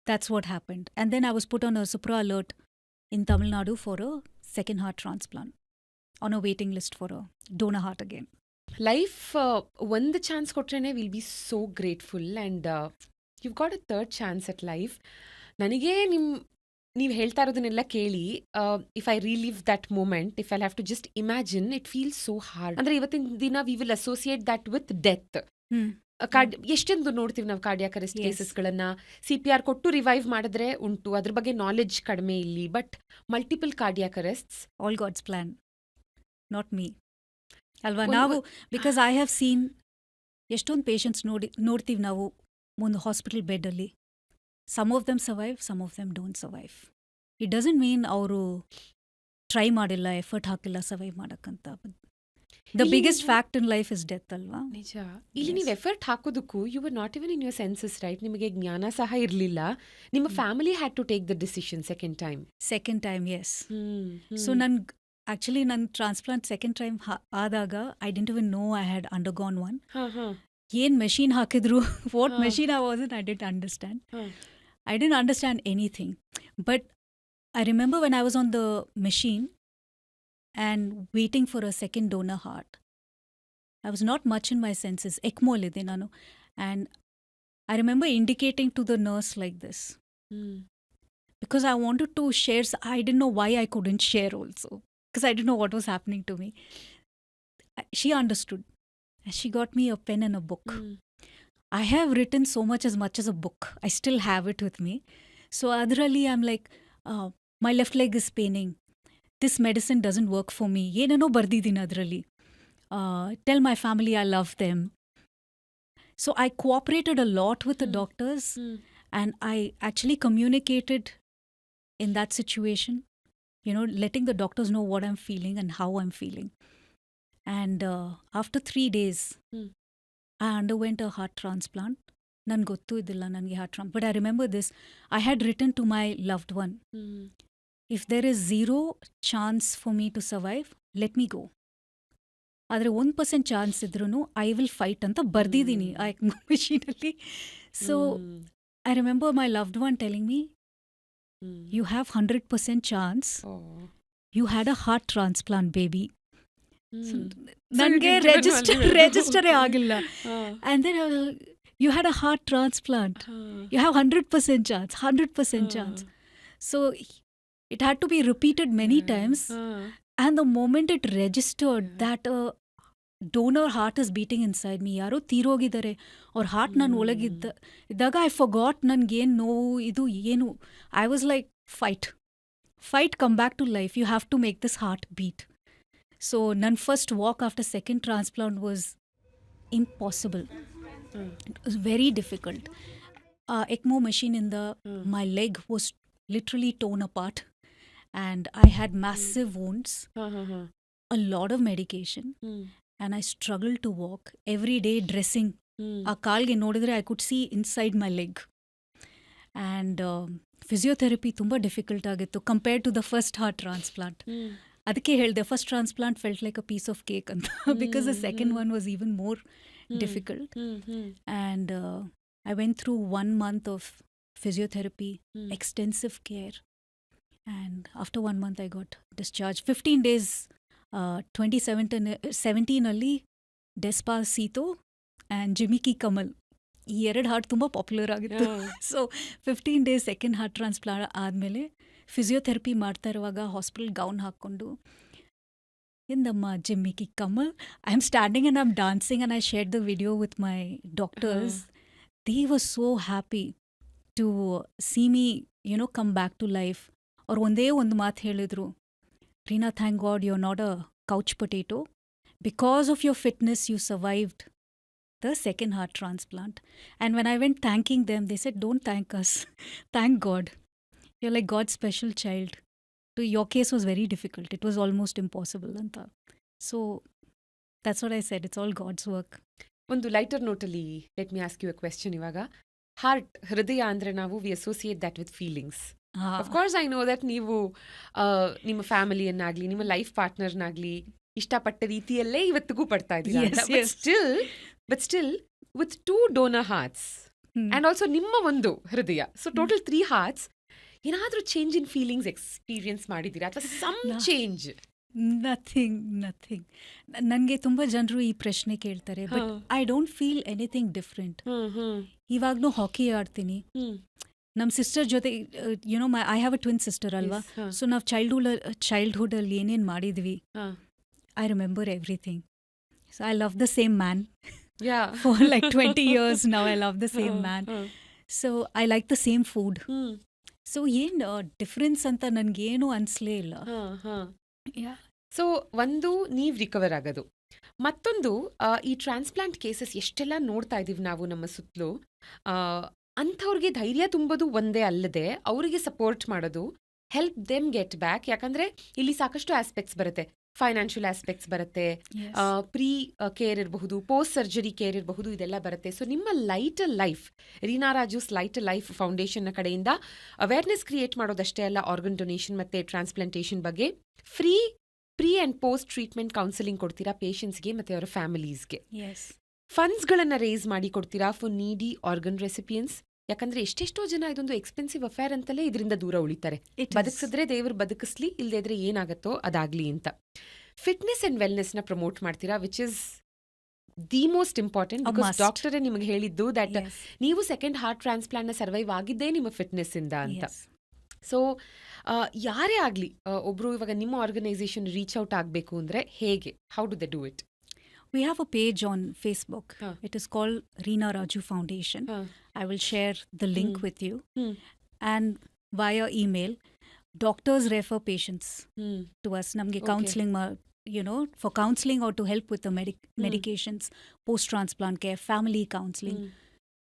that's what happened. And then I was put on a Supra alert in Tamil Nadu for a second heart transplant, on a waiting list for a donor heart again. Life ಒಂದು chance ಕೊಟ್ರೇನೆ will be so grateful, and you got a third chance at life. ನನಗೆ ನೀವು ಹೇಳ್ತಾ ಇರೋದನ್ನೆಲ್ಲ ಕೇಳಿ, if I relive that moment, if I have to just imagine, it feels so hard. ಅಂದ್ರೆ ಇವತ್ತಿನ ದಿನ we will associate that with death. ಎಷ್ಟೊಂದು ನೋಡ್ತೀವಿ ನಾವು ಕಾರ್ಡಿಯಾಕ್ ಅರೆಸ್ಟ್ ಕೇಸಸ್ಗಳನ್ನ. CPR ಕೊಟ್ಟು ರಿವೈವ್ ಮಾಡಿದ್ರೆ ಉಂಟು, ಅದ್ರ ಬಗ್ಗೆ ನಾಲೆಡ್ಜ್ ಕಡಿಮೆ ಇಲ್ಲಿ. But multiple cardiac arrests, All God's plan, not me. ಅಲ್ವಾ? ನಾವು ಬಿಕಾಸ್ ಐ ಹ್ಯಾವ್ ಸೀನ್ ಎಷ್ಟೊಂದು ಪೇಷಂಟ್ಸ್ ನೋಡ್ತೀವಿ ನಾವು ಒಂದು ಹಾಸ್ಪಿಟಲ್ ಬೆಡ್ಡಲ್ಲಿ. Some of them survive, some of them don't survive. It doesn't mean ಅವರು ಟ್ರೈ ಮಾಡಿಲ್ಲ, ಎಫರ್ಟ್ ಹಾಕಿಲ್ಲ ಸರ್ವೈವ್ ಮಾಡೋಕ್ಕಂತ. The biggest fact in life is death ಅಲ್ವಾ? ನಿಜ. ಇಲ್ಲಿ ನೀವು ಎಫರ್ಟ್ ಹಾಕೋದಕ್ಕೂ you are not even in your senses, right? ನಿಮಗೆ ಜ್ಞಾನ ಸಹ ಇರಲಿಲ್ಲ. ನಿಮ್ಮ family had to take the decision second time. S. So actually ನನ್ನ ಟ್ರಾನ್ಸ್ಪ್ಲಾಂಟ್ ಸೆಕೆಂಡ್ ಟೈಮ್ ಆದಾಗ I didn't even know I had undergone one. ಏನ್ machine ಹಾಕಿದ್ರು, what machine I was in, I didn't understand. I didn't understand anything. But I remember when I was on the machine and waiting for a second donor heart, I was not much in my senses. ECMO lide nanu. And I remember indicating to the nurse like this. Because I wanted to share. I didn't know why I couldn't share also. Because I didn't know what was happening to me. She understood. And she got me a pen and a book. I have written so much as a book. I still have it with me. So adralli I'm like, my left leg is paining. This medicine doesn't work for me. Yenano bardidini adralli. Tell my family I love them. So I cooperated a lot with the doctors, and I actually communicated in that situation, letting the doctors know what I'm feeling and how I'm feeling. And after 3 days, I underwent a heart transplant. Nan gottu idilla nange heart transplant. But I remember this. I had written to my loved one, if there is 0 chance for me to survive, let me go. Adre 1% chance idrunu, I will fight anta bardidini ಆ machine alli. So I remember my loved one telling me, you have 100% chance. You had a heart transplant, baby. ನನಗೆ ರಿಜಿಸ್ಟರೇ ಆಗಿಲ್ಲ. And then you had a heart transplant, you have 100% chance. So it had to be repeated many times. And the moment it registered that a donor heart is beating inside me, ಯಾರೋ ತೀರೋಗಿದ್ದಾರೆ ಅವ್ರ heart ನನ್ನ ಇದ್ದಾಗ I ಫಾಗಾಟ್ ನನ್ಗೇನು ನೋವು ಇದು ಏನು. I was like fight come back to life, you have to make this heart beat. So ನನ್ನ first walk after second transplant was impossible. It was very difficult. ECMO machine in my leg was literally torn apart, and I had massive wounds, a lot of medication, and I struggled to walk. Every day dressing, ಆ ಕಾಲ್ಗೆ ನೋಡಿದ್ರೆ I could see inside my leg. And physiotherapy ತುಂಬ difficult ಆಗಿತ್ತು compared to the first heart transplant. ಅದಕ್ಕೆ ಹೇಳಿದೆ first transplant felt like a piece of cake ಅಂತ, because the second one was even more difficult. And I went through 1 month of physiotherapy, extensive care, and after 1 month I got discharged. 15 days, 2017 ಅಲ್ಲಿ ಡೆಸ್ಪಾಸಿಟೋ and Jimikki Kamal ಈ 2 heart ತುಂಬ popular ಆಗಿತ್ತು. So 15 days second heart transplant ಆದಮೇಲೆ physiotherapy ಮಾಡ್ತಾ ಇರುವಾಗ hospital gown ಹಾಕ್ಕೊಂಡು in the Jimmy Kamal, I'm standing and I'm dancing, and I shared the video with my doctors. They were so happy to see me, come back to life. Or ಒಂದೇ ಒಂದು ಮಾತು ಹೇಳಿದ್ರು, Reena, thank God you're not a couch potato. Because of your fitness, you survived the second heart transplant. And when I went thanking them, they said, don't thank us. Thank God. You're like God's special child. So your case was very difficult. It was almost impossible. Anta. So that's what I said. It's all God's work. ಒಂದು lighter ನೋಟಲ್ಲಿ let me ask you a question. ಇವಾಗ heart, ಹೃದಯ ಅಂದರೆ ನಾವು we associate that with feelings. Of course I know that ನೀವು ನಿಮ್ಮ ಫ್ಯಾಮಿಲಿಯನ್ನಾಗಲಿ ನಿಮ್ಮ life ಪಾರ್ಟ್ನರ್ನಾಗಲಿ ಇಷ್ಟಪಟ್ಟ ರೀತಿಯಲ್ಲೇ ಇವತ್ತಿಗೂ ಪಡ್ತಾ ಇದ್ದೀರಾ. But still with 2 donor hearts and also ನಿಮ್ಮ ಒಂದು ಹೃದಯ, ಸೊ ಟೋಟಲ್ 3 hearts, ಏನಾದರೂ ಚೇಂಜ್ ಇನ್ ಫೀಲಿಂಗ್ಸ್ ಎಕ್ಸ್ಪೀರಿಯನ್ಸ್ ಮಾಡಿದ್ದೀರಾ ಅಥವಾ ಸಮ್ ಚೇಂಜ್? ನಥಿಂಗ್. ನನಗೆ ತುಂಬ ಜನರು ಈ ಪ್ರಶ್ನೆ ಕೇಳ್ತಾರೆ, but I don't feel anything different. ಇವಾಗ್ಲೂ ಹಾಕಿ ಆಡ್ತೀನಿ. ನಮ್ಮ ಸಿಸ್ಟರ್ ಜೊತೆ I have a twin sister ಅಲ್ವಾ, ಸೊ ನಾವು ಚೈಲ್ಡ್ಹುಡಲ್ಲಿ ಏನೇನು ಮಾಡಿದ್ವಿ, I remember everything. So I love the same man for like 20 years now. I love the same man. So I like the same food. So ಏನು difference ಅಂತ ನನಗೇನು ಅನಿಸ್ಲೇ ಇಲ್ಲ. So ಒಂದು ನೀವು ರಿಕವರ್ ಆಗೋದು, ಮತ್ತೊಂದು ಈ ಟ್ರಾನ್ಸ್ಪ್ಲಾಂಟ್ ಕೇಸಸ್ ಎಷ್ಟೆಲ್ಲ ನೋಡ್ತಾ ಇದ್ದೀವಿ ನಾವು ನಮ್ಮ ಸುತ್ತಲೂ. ಅಂಥವ್ರಿಗೆ ಧೈರ್ಯ ತುಂಬೋದು ಒಂದೇ ಅಲ್ಲದೆ ಅವರಿಗೆ ಸಪೋರ್ಟ್ ಮಾಡೋದು, ಹೆಲ್ಪ್ ದೆಮ್ ಗೆಟ್ ಬ್ಯಾಕ್. ಯಾಕಂದರೆ ಇಲ್ಲಿ ಸಾಕಷ್ಟು ಆಸ್ಪೆಕ್ಟ್ಸ್ ಬರುತ್ತೆ. ಫೈನಾನ್ಷಿಯಲ್ ಆಸ್ಪೆಕ್ಟ್ಸ್ ಬರುತ್ತೆ, ಪ್ರೀ ಕೇರ್ ಇರಬಹುದು, ಪೋಸ್ಟ್ ಸರ್ಜರಿ ಕೇರ್ ಇರಬಹುದು, ಇದೆಲ್ಲ ಬರುತ್ತೆ. ಸೊ ನಿಮ್ಮ lighter life, Reena Raju's lighter life ಫೌಂಡೇಶನ್ನ ಕಡೆಯಿಂದ ಅವೇರ್ನೆಸ್ ಕ್ರಿಯೇಟ್ ಮಾಡೋದಷ್ಟೇ ಅಲ್ಲ, ಆರ್ಗನ್ ಡೊನೇಷನ್ ಮತ್ತು ಟ್ರಾನ್ಸ್ಪ್ಲಾಂಟೇಷನ್ ಬಗ್ಗೆ free pre and post treatment counselling ಕೊಡ್ತೀರಾ ಪೇಷಂಟ್ಸ್ಗೆ ಮತ್ತು ಅವರ ಫ್ಯಾಮಿಲೀಸ್ಗೆ. ಫಂಡ್ಸ್ಗಳನ್ನು ರೇಸ್ ಮಾಡಿ ಕೊಡ್ತೀರಾ ಫಾರ್ ನೀಡಿ ಆರ್ಗನ್ ರೆಸಿಪಿಯನ್ಸ್. ಯಾಕಂದ್ರೆ ಎಷ್ಟೆಷ್ಟೋ ಜನ ಇದೊಂದು ಎಕ್ಸ್ಪೆನ್ಸಿವ್ ಅಫೇರ್ ಅಂತಲೇ ಇದರಿಂದ ದೂರ ಉಳಿತಾರೆ. ಬದುಕಿಸಿದ್ರೆ ದೇವರು ಬದುಕಿಸ್ಲಿ, ಇಲ್ಲದೇ ಇದ್ರೆ ಏನಾಗತ್ತೋ ಅದಾಗ್ಲಿ ಅಂತ. ಫಿಟ್ನೆಸ್ ಅಂಡ್ ವೆಲ್ನೆಸ್ನ ಪ್ರಮೋಟ್ ಮಾಡ್ತೀರಾ, which is the most important. Because ಡಾಕ್ಟರೇ ನಿಮಗೆ ಹೇಳಿದ್ದು ದಟ್ ನೀವು ಸೆಕೆಂಡ್ ಹಾರ್ಟ್ ಟ್ರಾನ್ಸ್ಪ್ಲಾಂಟ್ನ ಸರ್ವೈವ್ ಆಗಿದ್ದೇ ನಿಮ್ಮ ಫಿಟ್ನೆಸ್ ಇಂದ ಅಂತ. ಸೊ ಯಾರೇ ಆಗಲಿ ಒಬ್ರು ಇವಾಗ ನಿಮ್ಮ ಆರ್ಗನೈಸೇಷನ್ ರೀಚ್ ಔಟ್ ಆಗಬೇಕು ಅಂದರೆ ಹೇಗೆ, how do they do it? We have a page on Facebook. It is called Reena Raju Foundation. I will share the link with you. And via email, doctors refer patients to us. Namge counseling, for counseling or to help with the medications, post-transplant care, family counseling.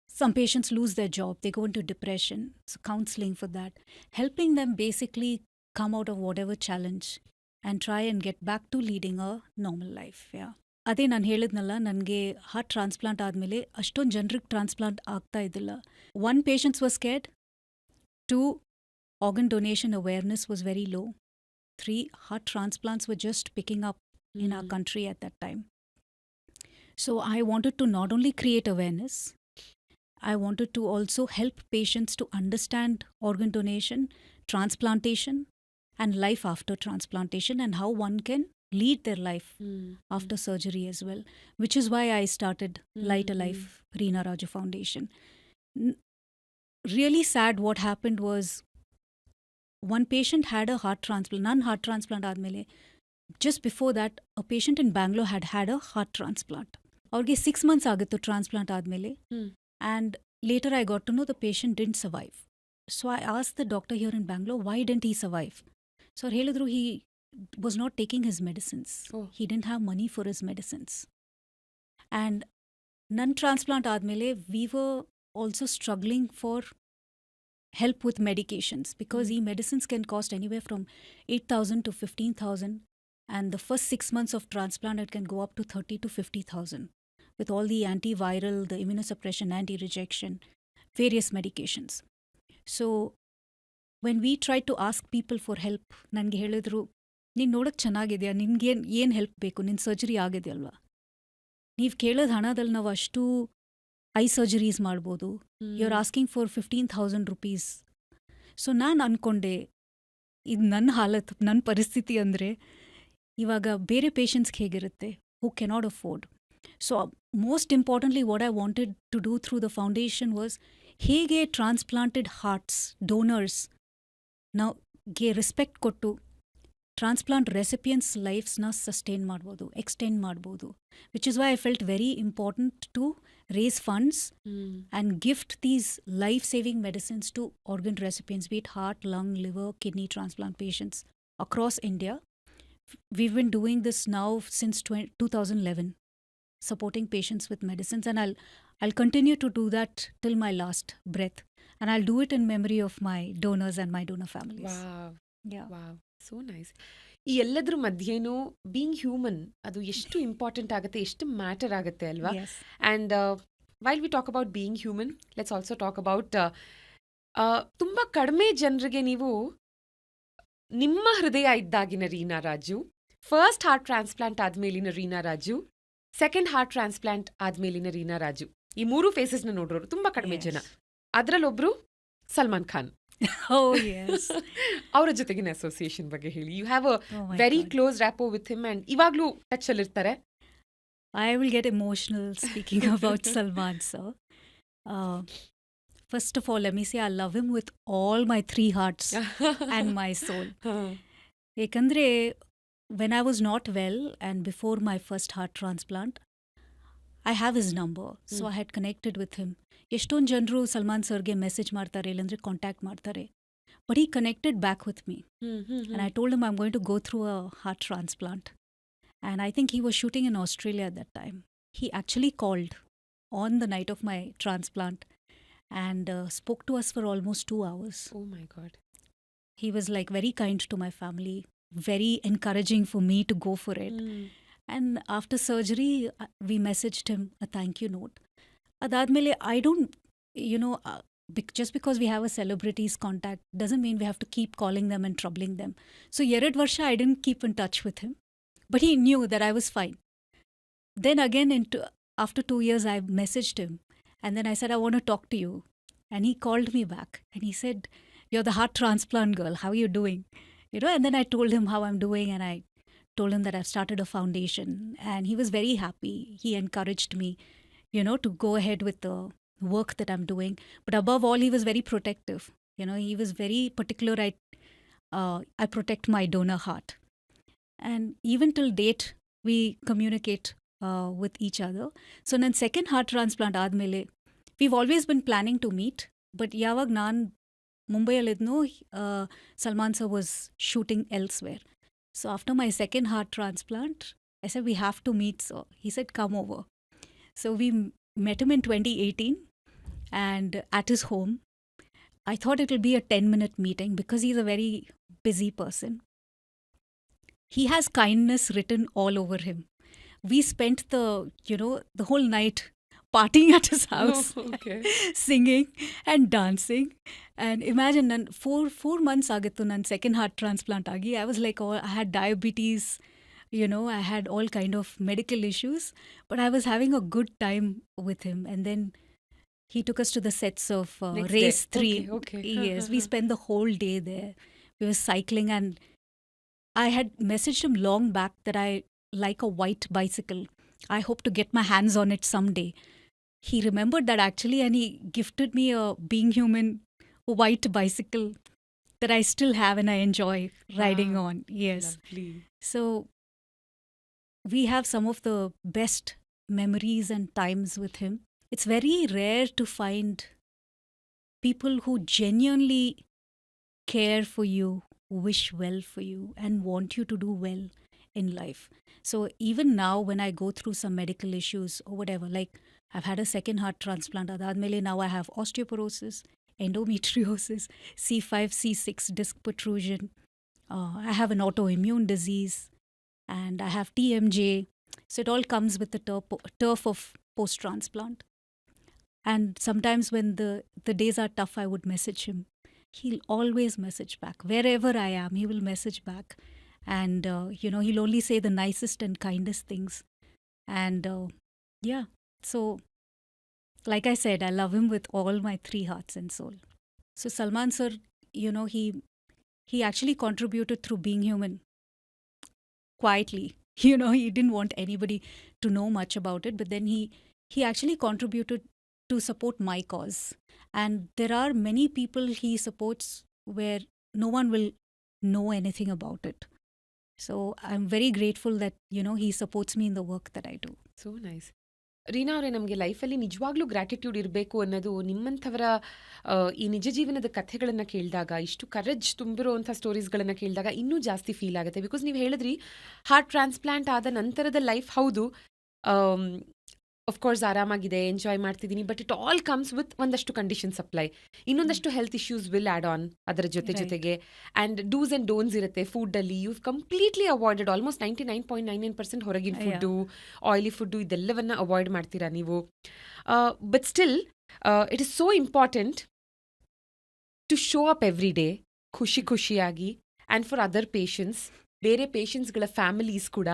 Some patients lose their job, they go into depression. So counseling for that. Helping them basically come out of whatever challenge and try and get back to leading a normal life. Yeah. ಅದೇ ನಾನು ಹೇಳಿದ್ನಲ್ಲ, ನನಗೆ heart transplant ಆದಮೇಲೆ ಅಷ್ಟೊಂದು ಜನರಿಗೆ transplant ಆಗ್ತಾ ಇದ್ದಿಲ್ಲ. 1 patients were scared, 2 organ donation awareness was very low, 3 heart transplants were just picking up in our country at that time. So I wanted to not only create awareness, I wanted to also help patients to understand organ donation, transplantation, and life after transplantation, and how one can lead their life after surgery as well, which is why I started Light a Life Reena Raju Foundation. Really sad what happened was one patient had a heart transplant, non-heart transplant ಆದಮೇಲೆ just before that, a patient in Bangalore had a heart transplant. ಅವ್ರಿಗೆ 6 months ಆಗಿತ್ತು transplant ಆದಮೇಲೆ. And later I got to know the patient didn't survive. So I asked the doctor here in Bangalore, why didn't he survive? So ಅವ್ರು ಹೇಳಿದ್ರು, he was not taking his medicines. Oh. He didn't have money for his medicines. And non-transplant ಆದಮೇಲೆ we were also struggling for help with medications because the medicines can cost anywhere from 8,000 to 15,000, and the first 6 months of transplant it can go up to 30 to 50,000 with all the antiviral, the immunosuppression, anti-rejection, various medications. So when we tried to ask people for help, ನನಗೆ ಹೇಳಿದ್ರು, ನೀನು ನೋಡೋಕ್ಕೆ ಚೆನ್ನಾಗಿದೆಯಾ, ನಿನ್ಗೇನು ಏನು help ಬೇಕು, ನಿನ್ನ surgery ಆಗಿದೆಯಲ್ವಾ, ನೀವು ಕೇಳೋದು ಹಣದಲ್ಲಿ ನಾವು ಅಷ್ಟು ಐ ಸರ್ಜರೀಸ್ ಮಾಡ್ಬೋದು, you are asking for 15,000 rupees. So ನಾನು ಅಂದ್ಕೊಂಡೆ, ಇದು ನನ್ನ ಹಾಲತ್, ನನ್ನ ಪರಿಸ್ಥಿತಿ ಅಂದರೆ ಇವಾಗ ಬೇರೆ ಪೇಷಂಟ್ಸ್ಗೆ ಹೇಗಿರುತ್ತೆ, who cannot afford. So most importantly what I wanted to do through the foundation was, ಹೇಗೆ ಟ್ರಾನ್ಸ್ಪ್ಲಾಂಟೆಡ್ ಹಾರ್ಟ್ಸ್ ಡೋನರ್ಸ್ ನಾವ್ಗೆ ರೆಸ್ಪೆಕ್ಟ್ ಕೊಟ್ಟು ಟ್ರಾನ್ಸ್ಪ್ಲಾಂಟ್ ರೆಸಿಪಿಯನ್ಸ್ ಲೈಫ್ಸ್ನ ಸಸ್ಟೈನ್ ಮಾಡ್ಬೋದು, ಎಕ್ಸ್ಟೆಂಡ್ ಮಾಡ್ಬೋದು, which is why I felt very important to raise funds and gift these life-saving medicines to organ recipients, be it heart, lung, liver, kidney transplant patients across India. We've been doing this now since 2011, supporting patients with medicines, and I'll continue to do that till my last breath, and I'll do it in memory of my donors and my donor families. Wow Yeah. Wow, so nice. ಈ ಎಲ್ಲದ್ರ ಮಧ್ಯೇನು being human ಅದು ಎಷ್ಟು important ಆಗುತ್ತೆ, ಎಷ್ಟು matter ಆಗುತ್ತೆ ಅಲ್ವಾ? Yes. And while we talk about being human, let's also talk about ತುಂಬ ಕಡಿಮೆ ಜನರಿಗೆ ನೀವು ನಿಮ್ಮ ಹೃದಯ ಇದ್ದಾಗಿನ Reena Raju, first heart transplant ಆದ್ಮೇಲಿನ Reena Raju, second heart transplant ಆದ್ಮೇಲಿನ ರೀನಾ ರಾಜು, ಈ ಮೂರು ಫೇಸಸ್ನ ನೋಡೋರು ತುಂಬ ಕಡಿಮೆ ಜನ. ಅದರಲ್ಲೊಬ್ರು ಸಲ್ಮಾನ್ ಖಾನ್. Oh yes. ಅವರ ಜೊತೆಗಿನ ಅಸೋಸಿಯೇಷನ್ ಬಗ್ಗೆ ಹೇಳಿ. You have a Oh my very God. Close rapport with him and ಇವಾಗಲೂ ಟಚಲ್ಲಿರ್ತಾರೆ. I will get emotional speaking about Salman, sir. Uh, First of all, let me say I love him with all my 3 hearts and my soul. Ekandre, when I was not well and before my first heart transplant, I have his number. So I had connected with him. ಎಷ್ಟೊಂದು ಜನರು ಸಲ್ಮಾನ್ ಸರ್ಗೆ message ಮಾಡ್ತಾರೆ, ಇಲ್ಲಾಂದ್ರೆ contact ಮಾಡ್ತಾರೆ. But he connected back with me. And I told him I'm going to go through a heart transplant. And I think he was shooting in Australia at that time. He actually called on the night of my transplant and spoke to us for almost 2 hours. Oh my God. He was like very kind to my family, very encouraging for me to go for it. And after surgery, we messaged him a thank you note. Adadmele, I don't, just because we have a celebrity's contact doesn't mean we have to keep calling them and troubling them. So, Yered Varsha, I didn't keep in touch with him. But he knew that I was fine. Then again, after 2 years, I messaged him. And then I said, I want to talk to you. And he called me back. And he said, you're the heart transplant girl. How are you doing? And then I told him how I'm doing. And I told him that I've started a foundation. And he was very happy. He encouraged me, to go ahead with the work that I'm doing. But above all, he was very protective. He was very particular. I protect my donor heart. And even till date, we communicate with each other. So, ನನ್ನ second heart transplant ಆದಮೇಲೆ we've always been planning to meet. But ಯಾವಾಗ ನಾನು ಮುಂಬೈಯಲ್ಲಿದ್ನೋ, Salman sir was shooting elsewhere. So, after my second heart transplant, I said, we have to meet, sir. He said, come over. So, we met him in 2018 and at his home. I thought it will be a 10-minute meeting because he's a very busy person. He has kindness written all over him. We spent the whole night partying at his house, okay. singing and dancing. And imagine, nan 4 months agittu nan second heart transplant agi. I was like, I had diabetes, I had all kind of medical issues, but I was having a good time with him. And then he took us to the sets of Next Race day. 3. Okay. Yes, we spent the whole day there. We were cycling, and I had messaged him long back that I like a white bicycle. I hope to get my hands on it someday. He remembered that actually, and he gifted me a Being Human white bicycle that I still have and I enjoy riding on. Yes. Lovely. So we have some of the best memories and times with him. It's very rare to find people who genuinely care for you, wish well for you, and want you to do well in life. So even now, when I go through some medical issues or whatever, like I've had a second heart transplant, adadmele now I have osteoporosis, endometriosis, C5, C6 disc protrusion. I have an autoimmune disease, and I have TMJ. So it all comes with the turf of post-transplant. And sometimes when the days are tough, I would message him. He'll always message back. Wherever I am, he will message back. And, he'll only say the nicest and kindest things. And, yeah, so like I said, I love him with all my 3 hearts and soul. So Salman sir, he actually contributed through being human. Quietly. He didn't want anybody to know much about it, but then he actually contributed to support my cause. And there are many people he supports where no one will know anything about it. So I'm very grateful that, he supports me in the work that I do. So nice. Reena ಅವರೇ, ನಮಗೆ ಲೈಫಲ್ಲಿ ನಿಜವಾಗ್ಲೂ gratitude ಇರಬೇಕು ಅನ್ನೋದು ನಿಮ್ಮಂಥವರ ಈ ನಿಜ ಜೀವನದ ಕಥೆಗಳನ್ನು ಕೇಳಿದಾಗ, ಇಷ್ಟು ಕರೇಜ್ ತುಂಬಿರುವಂಥ ಸ್ಟೋರೀಸ್ಗಳನ್ನು ಕೇಳಿದಾಗ ಇನ್ನೂ ಜಾಸ್ತಿ ಫೀಲ್ ಆಗುತ್ತೆ. ಬಿಕಾಸ್ ನೀವು ಹೇಳಿದ್ರಿ ಹಾರ್ಟ್ ಟ್ರಾನ್ಸ್ಪ್ಲಾಂಟ್ ಆದ ನಂತರದ ಲೈಫ್ ಹೌದು, ಅಫ್ಕೋರ್ಸ್ ಆರಾಮಾಗಿದೆ, ಎಂಜಾಯ್ ಮಾಡ್ತಿದ್ದೀನಿ, but it all comes with ಒಂದಷ್ಟು ಕಂಡೀಷನ್ ಸಪ್ಲೈ, ಇನ್ನೊಂದಷ್ಟು health issues will add on ಅದರ ಜೊತೆಗೆ. ಆ್ಯಂಡ್ ಡೂಸ್ ಆ್ಯಂಡ್ ಡೋನ್ಸ್ ಇರುತ್ತೆ ಫುಡ್ಡಲ್ಲಿ. ಯು ಕಂಪ್ಲೀಟ್ಲಿ ಅವಾಯ್ಡೆಡ್ ಆಲ್ಮೋಸ್ಟ್ 99.99% ಹೊರಗಿನ ಫುಡ್ಡು, ಆಯಿಲಿ ಫುಡ್ಡು, ಇದೆಲ್ಲವನ್ನ ಅವಾಯ್ಡ್ ಮಾಡ್ತೀರಾ ನೀವು. But still it is so important to show up every day ಖುಷಿಯಾಗಿ, ಆ್ಯಂಡ್ ಫಾರ್ ಅದರ್ ಪೇಷಂಟ್ಸ್, ಬೇರೆ ಪೇಷಂಟ್ಸ್ಗಳ ಫ್ಯಾಮಿಲೀಸ್ ಕೂಡ.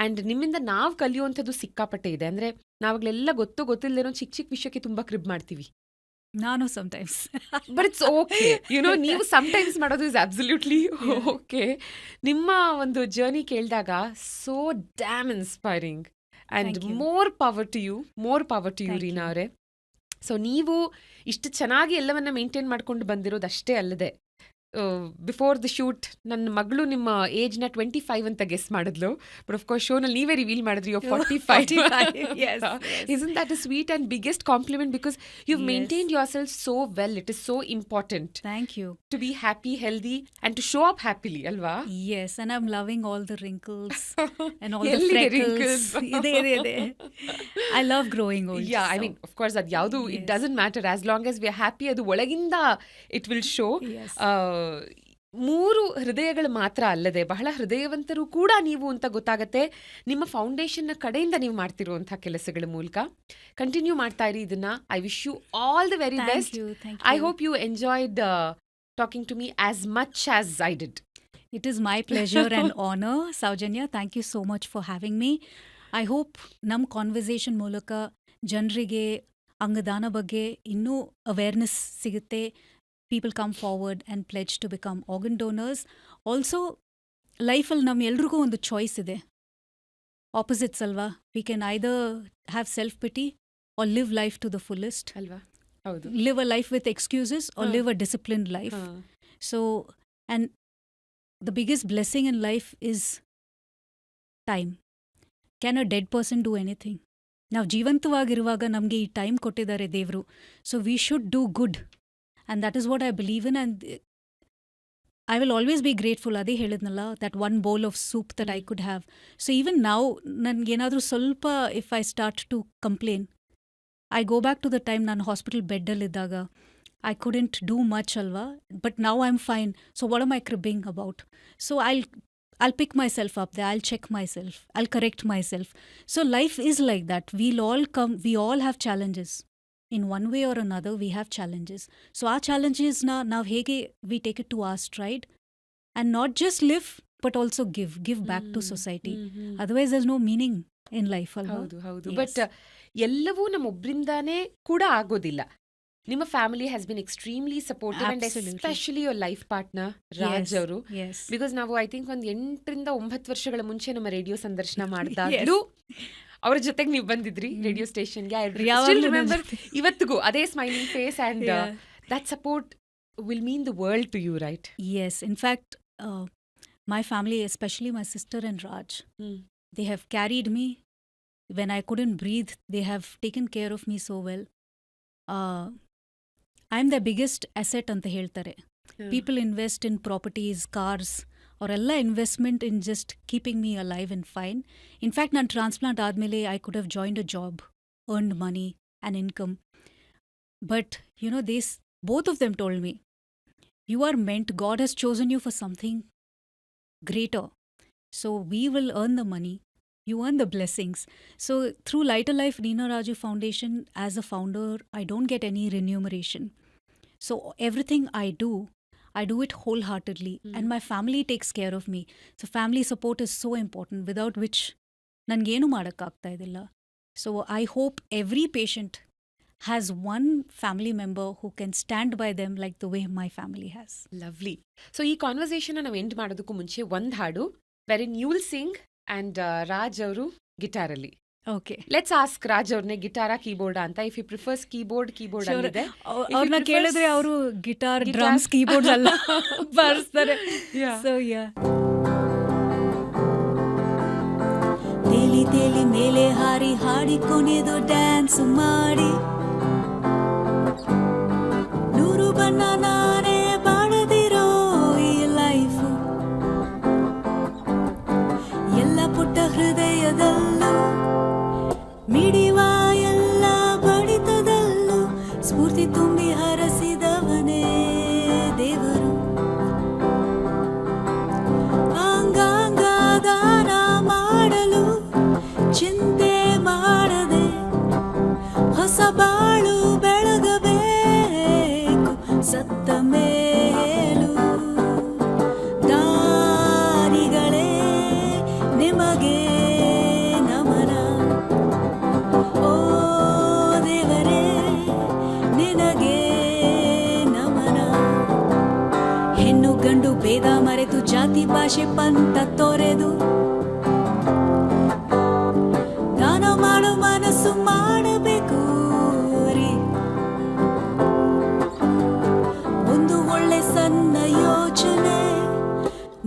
ಆ್ಯಂಡ್ ನಿಮ್ಮಿಂದ ನಾವು ಕಲಿಯುವಂಥದ್ದು ಸಿಕ್ಕಾಪಟ್ಟೆ ಇದೆ. ಅಂದರೆ ನಾವಾಗಲೆಲ್ಲ ಗೊತ್ತಿಲ್ಲದೇನೋ ಚಿಕ್ಕ ವಿಷಯಕ್ಕೆ ತುಂಬ ಕ್ರಿಬ್ ಮಾಡ್ತೀವಿ. ನಾನು ಸಮಟೈಮ್ಸ್. But it's okay. ನೀವು ಸಮಟೈಮ್ಸ್ ಮಾಡೋದು ಇಸ್ ಅಬ್ಸಲ್ಯೂಟ್ಲಿ ಓಕೆ. ನಿಮ್ಮ ಒಂದು ಜರ್ನಿ ಕೇಳಿದಾಗ so damn inspiring and more power to you Reena ಅವರೇ. ಸೊ ನೀವು ಇಷ್ಟು ಚೆನ್ನಾಗಿ ಎಲ್ಲವನ್ನ ಮೇಂಟೈನ್ ಮಾಡ್ಕೊಂಡು ಬಂದಿರೋದು ಅಷ್ಟೇ ಅಲ್ಲದೆ, ಬಿಫೋರ್ ದ ಶೂಟ್ ನನ್ನ ಮಗಳು ನಿಮ್ಮ ಏಜ್ನ 25 ಅಂತ ಗೆಸ್ ಮಾಡಿದ್ಲು. ಬಟ್ ಆಫ್ ಕೋರ್ಸ್ ಶೋನಲ್ಲಿ ನೀವೇ ರಿವೀಲ್ ಮಾಡಿದ್ರಿ, 45. Isn't that a sweet and biggest compliment? Because you've maintained yourself so well. It is so important. Thank you. To be happy, healthy, and to show up happily, alva? Yes, and I'm loving all the wrinkles and all the freckles. Ide. I love growing old. Yeah, I mean, of course, that yaudu, it doesn't matter. As long as we're happy, adu olaginda it will show. Yes. 3 ಹೃದಯಗಳು ಮಾತ್ರ ಅಲ್ಲದೆ ಬಹಳ ಹೃದಯವಂತರು ಕೂಡ ನೀವು ಅಂತ ಗೊತ್ತಾಗತ್ತೆ ನಿಮ್ಮ ಫೌಂಡೇಶನ್ನ ಕಡೆಯಿಂದ ನೀವು ಮಾಡ್ತಿರುವಂತಹ ಕೆಲಸಗಳ ಮೂಲಕ. ಕಂಟಿನ್ಯೂ ಮಾಡ್ತಾ ಇರಿ ಇದನ್ನ. I wish you all the very best. I hope you enjoyed talking to me as much as I did. It is my pleasure and honor, Saujanya. Thank you so much for having me. I hope ನಮ್ಮ conversation ಮೂಲಕ ಜನರಿಗೆ ಅಂಗದಾನ ಬಗ್ಗೆ ಇನ್ನೂ awareness ಸಿಗುತ್ತೆ. People come forward and pledge to become organ donors. Also, ಲೈಫಲ್ಲಿ ನಮ್ಮ ಎಲ್ರಿಗೂ ಒಂದು ಚಾಯ್ಸ್ ಇದೆ. ಆಪೋಸಿಟ್ಸ್ ಅಲ್ವಾ? We can either have self pity or live life to the fullest. ಅಲ್ವಾ? ಹೌದು. Live a life with excuses or live a disciplined life. So, and the biggest blessing in life is time. Can a dead person do anything? ನಾವು ಜೀವಂತವಾಗಿರುವಾಗ ನಮಗೆ ಈ time ಕೊಟ್ಟಿದ್ದಾರೆ ದೇವರು. So we should do good. And that is what I believe in, and I will always be grateful. Adi helidnalla, that one bowl of soup that I could have. So even now, nangenadru solpa, if I start to complain, I go back to the time nan hospital bed alli iddaga. I couldn't do much alva, but now I'm fine. So what am I cribbing about? So I'll pick myself up there. I'll check myself. I'll correct myself. So life is like that. We all have challenges. In one way or another, we have challenges. So our challenges now hege we take it to our stride and not just live, but also give back to society. Otherwise, there's no meaning in life. ಹೌದು. But ಎಲ್ಲವೂ ನಮ್ಮೊಬ್ಬರಿಂದಾನೇ ಕೂಡ ಆಗೋದಿಲ್ಲ. ನಿಮ್ಮ family has been extremely supportive and especially your life partner Raj ಅವರು. Because ನಾವು I think ಒಂದು 8 ರಿಂದ 9 ವರ್ಷಗಳ ಮುಂಚೆ ನಮ್ಮ ರೇಡಿಯೋ ಸಂದರ್ಶನ ಮಾಡಿದಾಗಲೂ ಅವ್ರ ಜೊತೆಗೆ ನೀವು ಬಂದಿದ್ರಿ ರೇಡಿಯೋ ಸ್ಟೇಷನ್ಗೆ. ಇವತ್ತಿಗೂ ಅದೇ smiling face and that support will mean the world to you, right? Yes, in fact, my family, especially my sister and Raj, they have carried me when I couldn't breathe. They have taken care of me so well. I'm the biggest asset ಅಂತ ಹೇಳ್ತಾರೆ. People invest in properties, cars, ಅವರೆಲ್ಲ investment in just keeping me alive and fine. In fact ನಾನು transplant ಆದಮೇಲೆ I could have joined a job, earned money and income. But, you know, both of them told me, you are meant, God has chosen you for something greater. So we will earn the money, you earn the blessings. So through Lighter Life Reena Raju Foundation, as a founder, I don't get any remuneration. So everything I do it wholeheartedly, and my family takes care of me. So family support is so important, without which ನನಗೇನು ಮಾಡೋಕ್ಕಾಗ್ತಾ ಇದ್ದಿಲ್ಲ. So I hope every patient has one family member who can stand by them like the way my family has. Lovely. So ಈ conversation ನಾವು end ಮಾಡೋದಕ್ಕೂ ಮುಂಚೆ ಒಂದು ಹಾಡು wherein you will sing and Raj ಅವರು ಗಿಟಾರಲ್ಲಿ. Okay. ಲೆಟ್ಸ್ ಆಸ್ಕ್ ರಾಜ್ ಅವ್ರನ್ನೇ ಗಿಟಾರಾ ಕೀಬೋರ್ಡ್ ಅಂತ. ಇಫ್ ಯು ಪ್ರಿಫರ್ಸ್ ಕೀಬೋರ್ಡ್ ಅಲ್ಲಿದೆ. ಅವ್ರನ್ನ ಕೇಳಿದ್ರೆ ಅವರು ಗಿಟಾರ್, ಡ್ರಮ್ಸ್, ಕೀಬೋರ್ಡ್ ಎಲ್ಲ ಬಾರಿಸ್ತಾರೆ. So yeah. ತೇಲಿ ತೇಲಿ ಮೇಲೆ ಹಾರಿ ಹಾಡಿ ಕೊನೆದು ಡ್ಯಾನ್ಸ್ ಮಾಡಿ, ನೂರು ಬಣ್ಣ ನಾನೇ ಬಾಡದಿರೋ ಈ ಲೈಫು, ಎಲ್ಲ ಪುಟ್ಟ ಹೃದಯದಲ್ಲೂ ಮಿಡಿವ ಎಲ್ಲ ಬಡಿತದಲ್ಲೂ ಸ್ಫೂರ್ತಿ ತುಂಬಿ ಹರಸಿದವನೇ ದೇವರು. ಅಂಗಾಂಗ ದಾನ ಮಾಡಲು ಚಿಂತೆ ಮಾಡದೆ ಹೊಸ ಬಾಳು ಬೆಳಗಬೇಕು ಸತ್ತ ಮೇಲೂ. ದಾರಿಗಳೇ ನಿಮಗೆ ನಮನ, ಓ ದೇವರೇ ನಿನಗೆ ನಮನ. ಹೆಣ್ಣು ಗಂಡು ಭೇದ ಮರೆತು ಜಾತಿ ಭಾಷೆ ಪಂಥ ತೊರೆದು ದಾನ ಮಾಡೋ ಮನಸ್ಸು ಮಾಡಬೇಕು ರೀ. ಒಂದು ಒಳ್ಳೆ ಸಣ್ಣ ಯೋಚನೆ,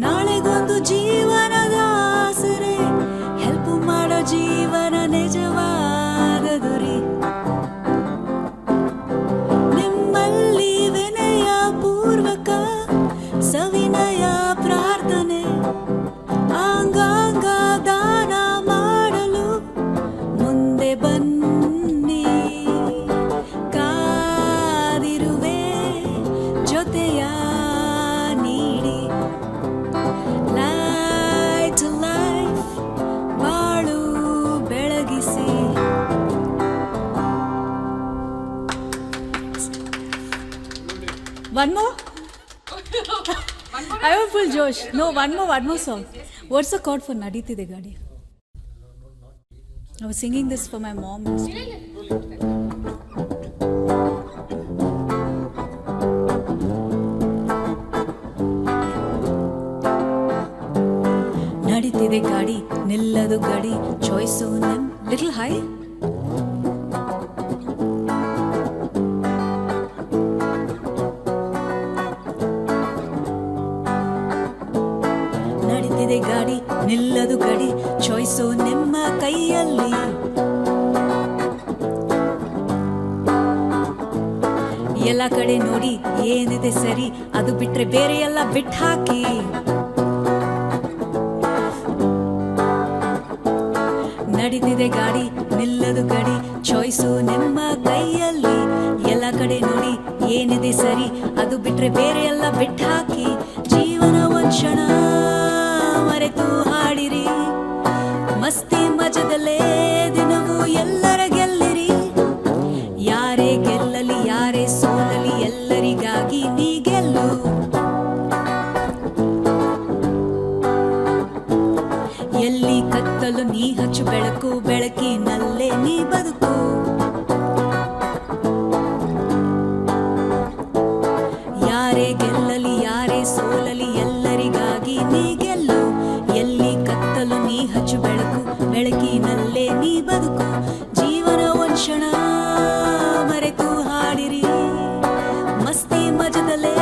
ನಾಳೆಗೊಂದು ಜೀವನದ ಆಸರೆ, ಹೆಲ್ಪ್ ಮಾಡೋ ಜೀವನ ನಿಜವಾದದು ರೀ. ನಿಮ್ಮಲ್ಲಿ ವಿನಯ ಪೂರ್ವಕ ಸವಿನಯ ಪ್ರಾರ್ಥನೆ, ಅಂಗಾಂಗ ದಾನ ಮಾಡಲು ಮುಂದೆ ಬನ್ನಿ. ಕಾದಿರುವೆ ಜೊತೆಯ ನೀಡಿ, ಲೈಟ್ ಟು ಲೈಫ್ ಬಾಳು ಬೆಳಗಿಸಿ. One more? I have full Josh. No, one more song. What's the chord for Naditide Gadi? I was singing this for my mom. ನಡೀತಿದೆ ಗಾಡಿ, ನಿಲ್ಲದು ಗಡಿ, ಚಾಯ್ಸು ನನ್ ಲಿಟಲ್ ಹೈ. ನಡೀತಿದೆ ಗಾಡಿ, ನಿಲ್ಲದು ಗಡಿ, ಚಾಯ್ಸು ನಿಮ್ಮ ಕೈಯಲ್ಲಿ. ಎಲ್ಲ ಕಡೆ ನೋಡಿ ಏನಿದೆ ಸರಿ, ಅದು ಬಿಟ್ರೆ ಬೇರೆ ಎಲ್ಲ ಬಿಟ್ಟು ಹಾಕಿ. ನಡೀತಿದೆ ಗಾಡಿ, ನಿಲ್ಲದು ಗಡಿ, ಚಾಯ್ಸು ನಿಮ್ಮ ಕೈಯಲ್ಲಿ. ಎಲ್ಲ ಕಡೆ ನೋಡಿ ಏನಿದೆ ಸರಿ, ಅದು ಬಿಟ್ರೆ ಬೇರೆ ಎಲ್ಲ ಬಿಟ್ಟು ಹಾಕಿ. ಜೀವನ ಒಂದ್ ಕ್ಷಣ ಮರೆತು ಹಾಡಿರಿ, ಮಸ್ತಿ ಮಜದಲ್ಲೇ ದಿನವೂ ಎಲ್ಲರ ಗೆಲ್ಲಿರಿ. ಯಾರೇ ಗೆಲ್ಲಲಿ ಯಾರೇ ಸೋಲಲಿ, ಎಲ್ಲರಿಗಾಗಿ ನೀ ಗೆಲ್ಲು. ಎಲ್ಲಿ ಕತ್ತಲು ನೀ ಹಚ್ಚು ಬೆಳಕು, ಬೆಳಕಿನಲ್ಲೇ ನೀ ಬದುಕು. ಯಾರೇ ಗೆಲ್ಲಲಿ ಯಾರೇ ಸೋಲಲಿ, ಎಲ್ಲರಿಗಾಗಿ ನೀ ಗೆಲ್ಲು. ಎಲ್ಲಿ ಕತ್ತಲು ನೀ ಹಚ್ಚು ಬೆಳಕು, ಬೆಳಕಿನಲ್ಲೇ ನೀ ಬದುಕು. ಜೀವನ ಒಂದ್ ಕ್ಷಣ ಮರೆತು ಹಾಡಿರಿ, ಮಸ್ತಿ ಮಜದಲ್ಲೇ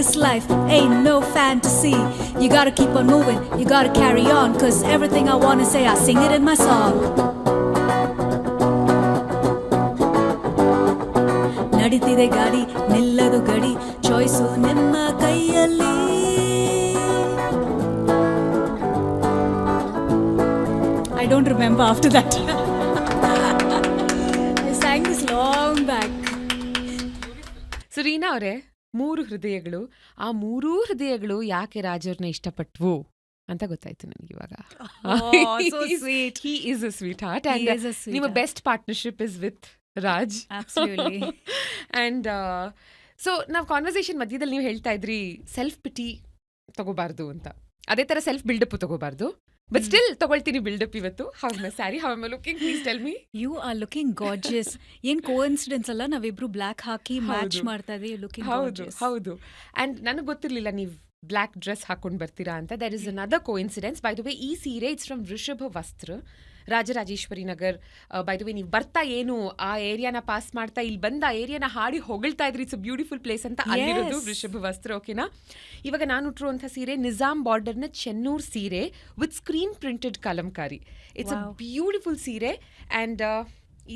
this life ain't no fantasy. You gotta keep on moving, you gotta carry on, cause everything I wanna say, I sing it in my song. ನಡೀತಿದೆ ಗಾಡಿ ನಿಲ್ಲದು ಗಡಿ, ಚಾಯ್ಸು ನಿಮ್ಮ ಕೈಯಲ್ಲಿ. I don't remember after that. I sang this long back. So Reena ಅವರೇ, 3 ಹೃದಯಗಳು, ಆ 3 ಹೃದಯಗಳು ಯಾಕೆ ರಾಜವ್ರನ್ನ ಇಷ್ಟಪಟ್ವು ಅಂತ ಗೊತ್ತಾಯ್ತು ನನಗೆ ಇವಾಗ. Oh, so sweet. He is a sweetheart. He And is a sweetheart. ನಿಮ್ಮ best partnership is with Raj. Absolutely. And so ನಾವು ಕಾನ್ವರ್ಸೇಷನ್ ಮಧ್ಯದಲ್ಲಿ ನೀವು ಹೇಳ್ತಾ ಇದ್ರಿ ಸೆಲ್ಫ್ ಪಿಟಿ ತಗೋಬಾರ್ದು ಅಂತ. ಅದೇ ಥರ ಸೆಲ್ಫ್ ಬಿಲ್ಡಪ್ ತಗೋಬಾರ್ದು. ಬಟ್ ಸ್ಟಿಲ್ ತಗೊಳ್ತೀನಿ ಬಿಲ್ಡಪ್ ಇವತ್ತು. How my sari, how my looking, please tell me. You are looking gorgeous. ಏನ್ ಕೋಇನ್ಸಿಡೆನ್ಸ್ ಅಲ್ಲ, ನಾವಿಬ್ರು ಬ್ಲ್ಯಾಕ್ ಹಾಕಿ ಮ್ಯಾಚ್ ಹೌದು. ಮಾಡ್ತಾ ಇದೀವಿ. ಲುಕಿಂಗ್ ಹೌದು gorgeous. ಹೌದು. ಆ್ಯಂಡ್ ನನಗೆ ಗೊತ್ತಿರಲಿಲ್ಲ ನೀವು ಬ್ಲ್ಯಾಕ್ ಡ್ರೆಸ್ ಹಾಕೊಂಡು ಬರ್ತೀರಾ ಅಂತ. There is another coincidence. By the way, ಈ ಸೀರೆ it's from Vrushabha Vastra, Rajarajeshwari Nagar. By the way, ನೀವು ಬರ್ತಾ ಏನು ಆ ಏರಿಯಾನ ಪಾಸ್ ಮಾಡ್ತಾ ಇಲ್ಲಿ ಬಂದ ಆ ಏರಿಯಾನ ಹಾಡಿ ಹೊಗಳ್ತಾ ಇದ್ರಿ, ಇಟ್ಸ್ ಅ ಬ್ಯೂಟಿಫುಲ್ ಪ್ಲೇಸ್ ಅಂತ. ಅಲ್ಲಿರೋದು Yes. ವೃಷಭ ವಸ್ತ್ರ. ಓಕೆನಾ? ಇವಾಗ ನಾನು ಉಟ್ಟಿರುವಂಥ ಸೀರೆ ನಿಜಾಮ್ ಬಾರ್ಡರ್ನ ಚೆನ್ನೂರ್ ಸೀರೆ with screen printed Kalamkari. It's a Wow. Beautiful ಸೀರೆ. ಆ್ಯಂಡ್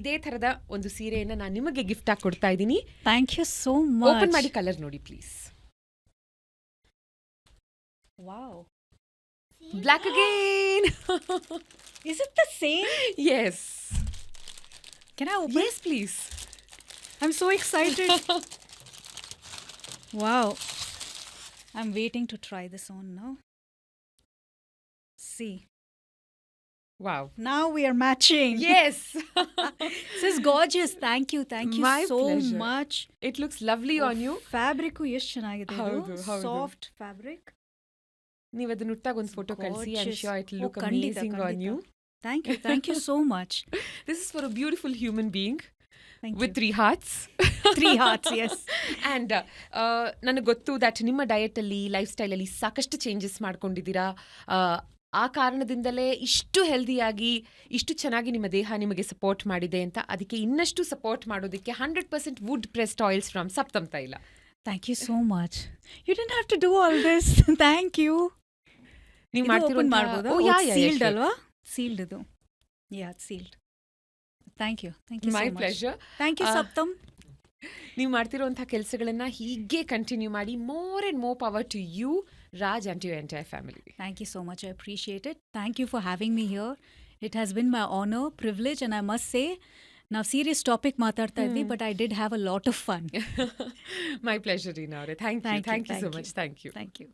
ಇದೇ ಥರದ ಒಂದು ಸೀರೆಯನ್ನು ನಾನು ನಿಮಗೆ ಗಿಫ್ಟ್ ಆಗಿ ಕೊಡ್ತಾ ಇದ್ದೀನಿ. Thank you so much. Open ಮಾಡಿ ಕಲರ್ ನೋಡಿ please. Wow. Black again. Is it the same? Yes Can I open? Yes please. I'm so excited. Wow. I'm waiting to try this on now. See. Wow. Now we are matching. Yes. This is gorgeous. Thank you. Thank you My so pleasure. much. It looks lovely on you. Fabric ಎಷ್ಟು ಚೆನ್ನಾಗಿದೆ. ಹೌದು, ಹೌದು. Soft fabric. ನೀವು ಅದನ್ನ ಉಟ್ಟಾಗ ಒಂದು photo ಕಳಿಸಿ. I am Gorgeous. Sure it Oh, look ಖಂಡಿತ, ಅಮೇಜಿಂಗ್ ಆನ್ ಖಂಡಿತ. You. Thank you so much. This is for a beautiful human being Thank with you. 3 hearts. 3 hearts, yes. And ನನಗೆ ಗೊತ್ತು that ನಿಮ್ಮ ಡಯಟಲ್ಲಿ, ಲೈಫ್ ಸ್ಟೈಲಲ್ಲಿ ಸಾಕಷ್ಟು changes ಮಾಡ್ಕೊಂಡಿದ್ದೀರಾ. ಆ ಕಾರಣದಿಂದಲೇ ಇಷ್ಟು ಹೆಲ್ದಿಯಾಗಿ, ಇಷ್ಟು ಚೆನ್ನಾಗಿ ನಿಮ್ಮ ದೇಹ ನಿಮಗೆ ಸಪೋರ್ಟ್ ಮಾಡಿದೆ ಅಂತ. ಅದಕ್ಕೆ ಇನ್ನಷ್ಟು ಸಪೋರ್ಟ್ ಮಾಡೋದಕ್ಕೆ 100% ವುಡ್ ಪ್ರೆಸ್ಡ್ ಆಯಿಲ್ಸ್ ಫ್ರಮ್ ಸಪ್ತಮ್ ತೈಲ. Thank you so much. You didn't have to do all this. Thank you. ನೀವು ಇದು open ಮಾಡ್ತಿರೋ ಮಾಡ್ಬೋದಾ? Sealed ಅಲ್ವಾ? Sealed ಇದು. Yeah, it's sealed. Thank you. Thank you so my much. Pleasure. Thank you, Saptam. ನೀವು ಮಾಡ್ತಿರೋಂಥ ಕೆಲಸಗಳನ್ನ ಹೀಗೆ ಕಂಟಿನ್ಯೂ ಮಾಡಿ. More and more power to you, Raj, and to your entire family. Thank you so much. I appreciate it. Thank you for having me here. It has been my honor, privilege, and I must say, ನಾವು serious topic ಮಾತಾಡ್ತಾ ಇದ್ವಿ, but I did have a lot of fun. My pleasure Reena ಅವರೇ. Thank you so much. Thank you. Thank you.